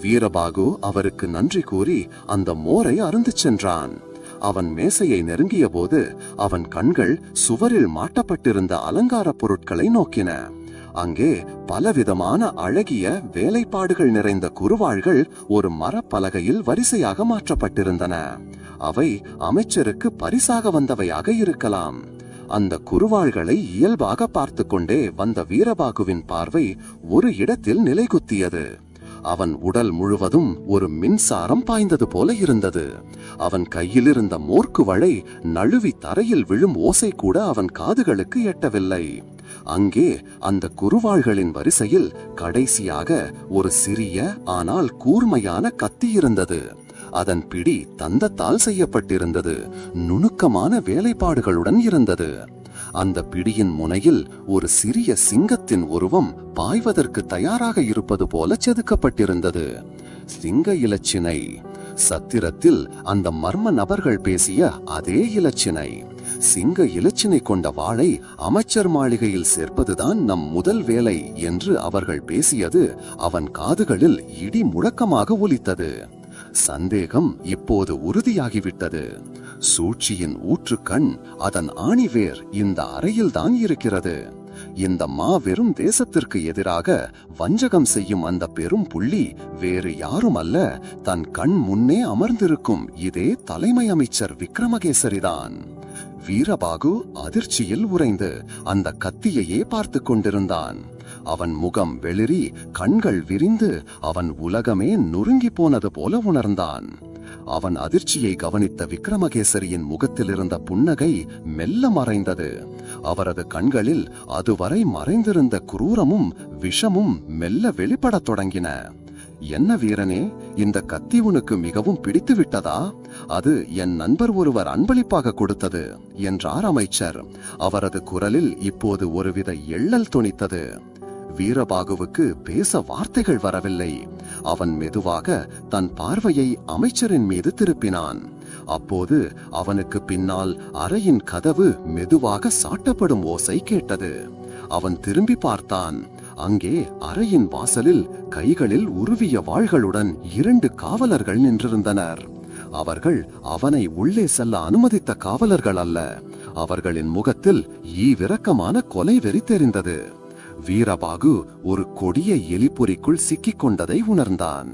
வீரபாகு அவருக்கு நன்றி கூறி அந்த மோரை அருந்து சென்றான். அவன் மேசையை நெருங்கிய போது அவன் கண்கள் சுவரில் மாட்டப்பட்டிருந்த அலங்கார பொருட்களை நோக்கின. அங்கே பலவிதமான அழகிய வேலைப்பாடுகள் நிறைந்த குறுவாள்கள் ஒரு மரப்பலகையில் வரிசையாக மாற்றப்பட்டிருந்தன. அவை அமைச்சருக்கு பரிசாக வந்தவையாக இருக்கலாம். அந்த குறுவாள்களை இயல்பாக பார்த்து கொண்டே வந்த வீரபாகுவின் பார்வை ஒரு இடத்தில் நிலைகுத்தியது. அவன் உடல் முழுவதும் ஒரு மின்சாரம் பாய்ந்தது போல இருந்தது. அவன் கையிலிருந்த மோர்க்குவளை நழுவி தரையில் விழும் ஓசை கூட அவன் காதுகளுக்கு எட்டவில்லை. அங்கே அந்த குறுவாள்களின் வரிசையில் கடைசியாக ஒரு சிறிய ஆனால் கூர்மையான கத்தி இருந்தது. அதன் பிடி தந்தத்தால் செய்யப்பட்டிருந்தது. நுணுக்கமான வேலைப்பாடுகளுடன் இருந்தது. அந்த பிடியின் முனையில் ஒரு சிறிய சிங்கத்தின் உருவம் பாய்வதற்கு தயாராக இருப்பது போல செதுக்கப்பட்டிருந்தது. சிங்க இலச்சினை. சத்திரத்தில் அந்த மர்ம நபர்கள் பேசிய அதே இலச்சினை. சிங்க இலச்சினை கொண்ட வாளை அமைச்சர் மாளிகையில் சேர்ப்பதுதான் நம் முதல் வேலை என்று அவர்கள் பேசியது அவன் காதுகளில் இடி முழக்கமாக ஒலித்தது. சந்தேகம் இப்போது உறுதியாகிவிட்டது. சூழ்ச்சியின் ஊற்றுக்கண், அதன் ஆணிவேர் இந்த அறையில்தான் இருக்கிறது. இந்த மாபெரும் தேசத்திற்கு எதிராக வஞ்சகம் செய்யும் அந்த பெரும் புள்ளி வேறு யாரும் அல்ல, தன் கண் முன்னே அமர்ந்திருக்கும் இதே தலைமை அமைச்சர் விக்ரமகேசரிதான். வீரபாகு அதிர்ச்சியில் உறைந்து அந்த கத்தியையே பார்த்து கொண்டிருந்தான். அவன் முகம் வெளிரி, கண்கள் விரிந்து, அவன் உலகமே நொறுங்கி போனது போல உணர்ந்தான். அவன் அதிர்ச்சியை கவனித்த விக்ரமகேசரியின் முகத்தில் இருந்த புன்னகை மெல்ல மறைந்தது. அவரது கண்களில் அதுவரை மறைந்திருந்த குரூரமும் விஷமும் மெல்ல வெளிப்படத் தொடங்கின. என்ன வீரனே, இந்த கத்தி உனக்கு மிகவும் பிடித்து விட்டதா? அது என் நண்பர் ஒருவர் அன்பளிப்பாக கொடுத்தது என்றார் அமைச்சர். அவரது குரலில் இப்போது ஒருவித எள்ளல் தொனித்தது. வீரபாகுவுக்கு பேச வார்த்தைகள் வரவில்லை. அவன் மெதுவாக தன் பார்வையை அமைச்சரின் மீது திருப்பினான். அப்போது அவனுக்கு பின்னால் அறையின் கதவு மெதுவாக சாட்டப்படும் ஓசை கேட்டது. அவன் திரும்பி பார்த்தான். அங்கே அறையின் வாசலில் கைகளில் உருவிய வாள்களுடன் 2 காவலர்கள் நின்றிருந்தனர். அவர்கள் அவனை உள்ளே செல்ல அனுமதித்த காவலர்கள் அல்ல. அவர்களின் முகத்தில் ஈவிரக்கமான கொலை வெறி தெரிந்தது. வீரபாகு ஒரு கொடிய எலிப்பொறிக்குள் சிக்கிக் கொண்டதை உணர்ந்தான்.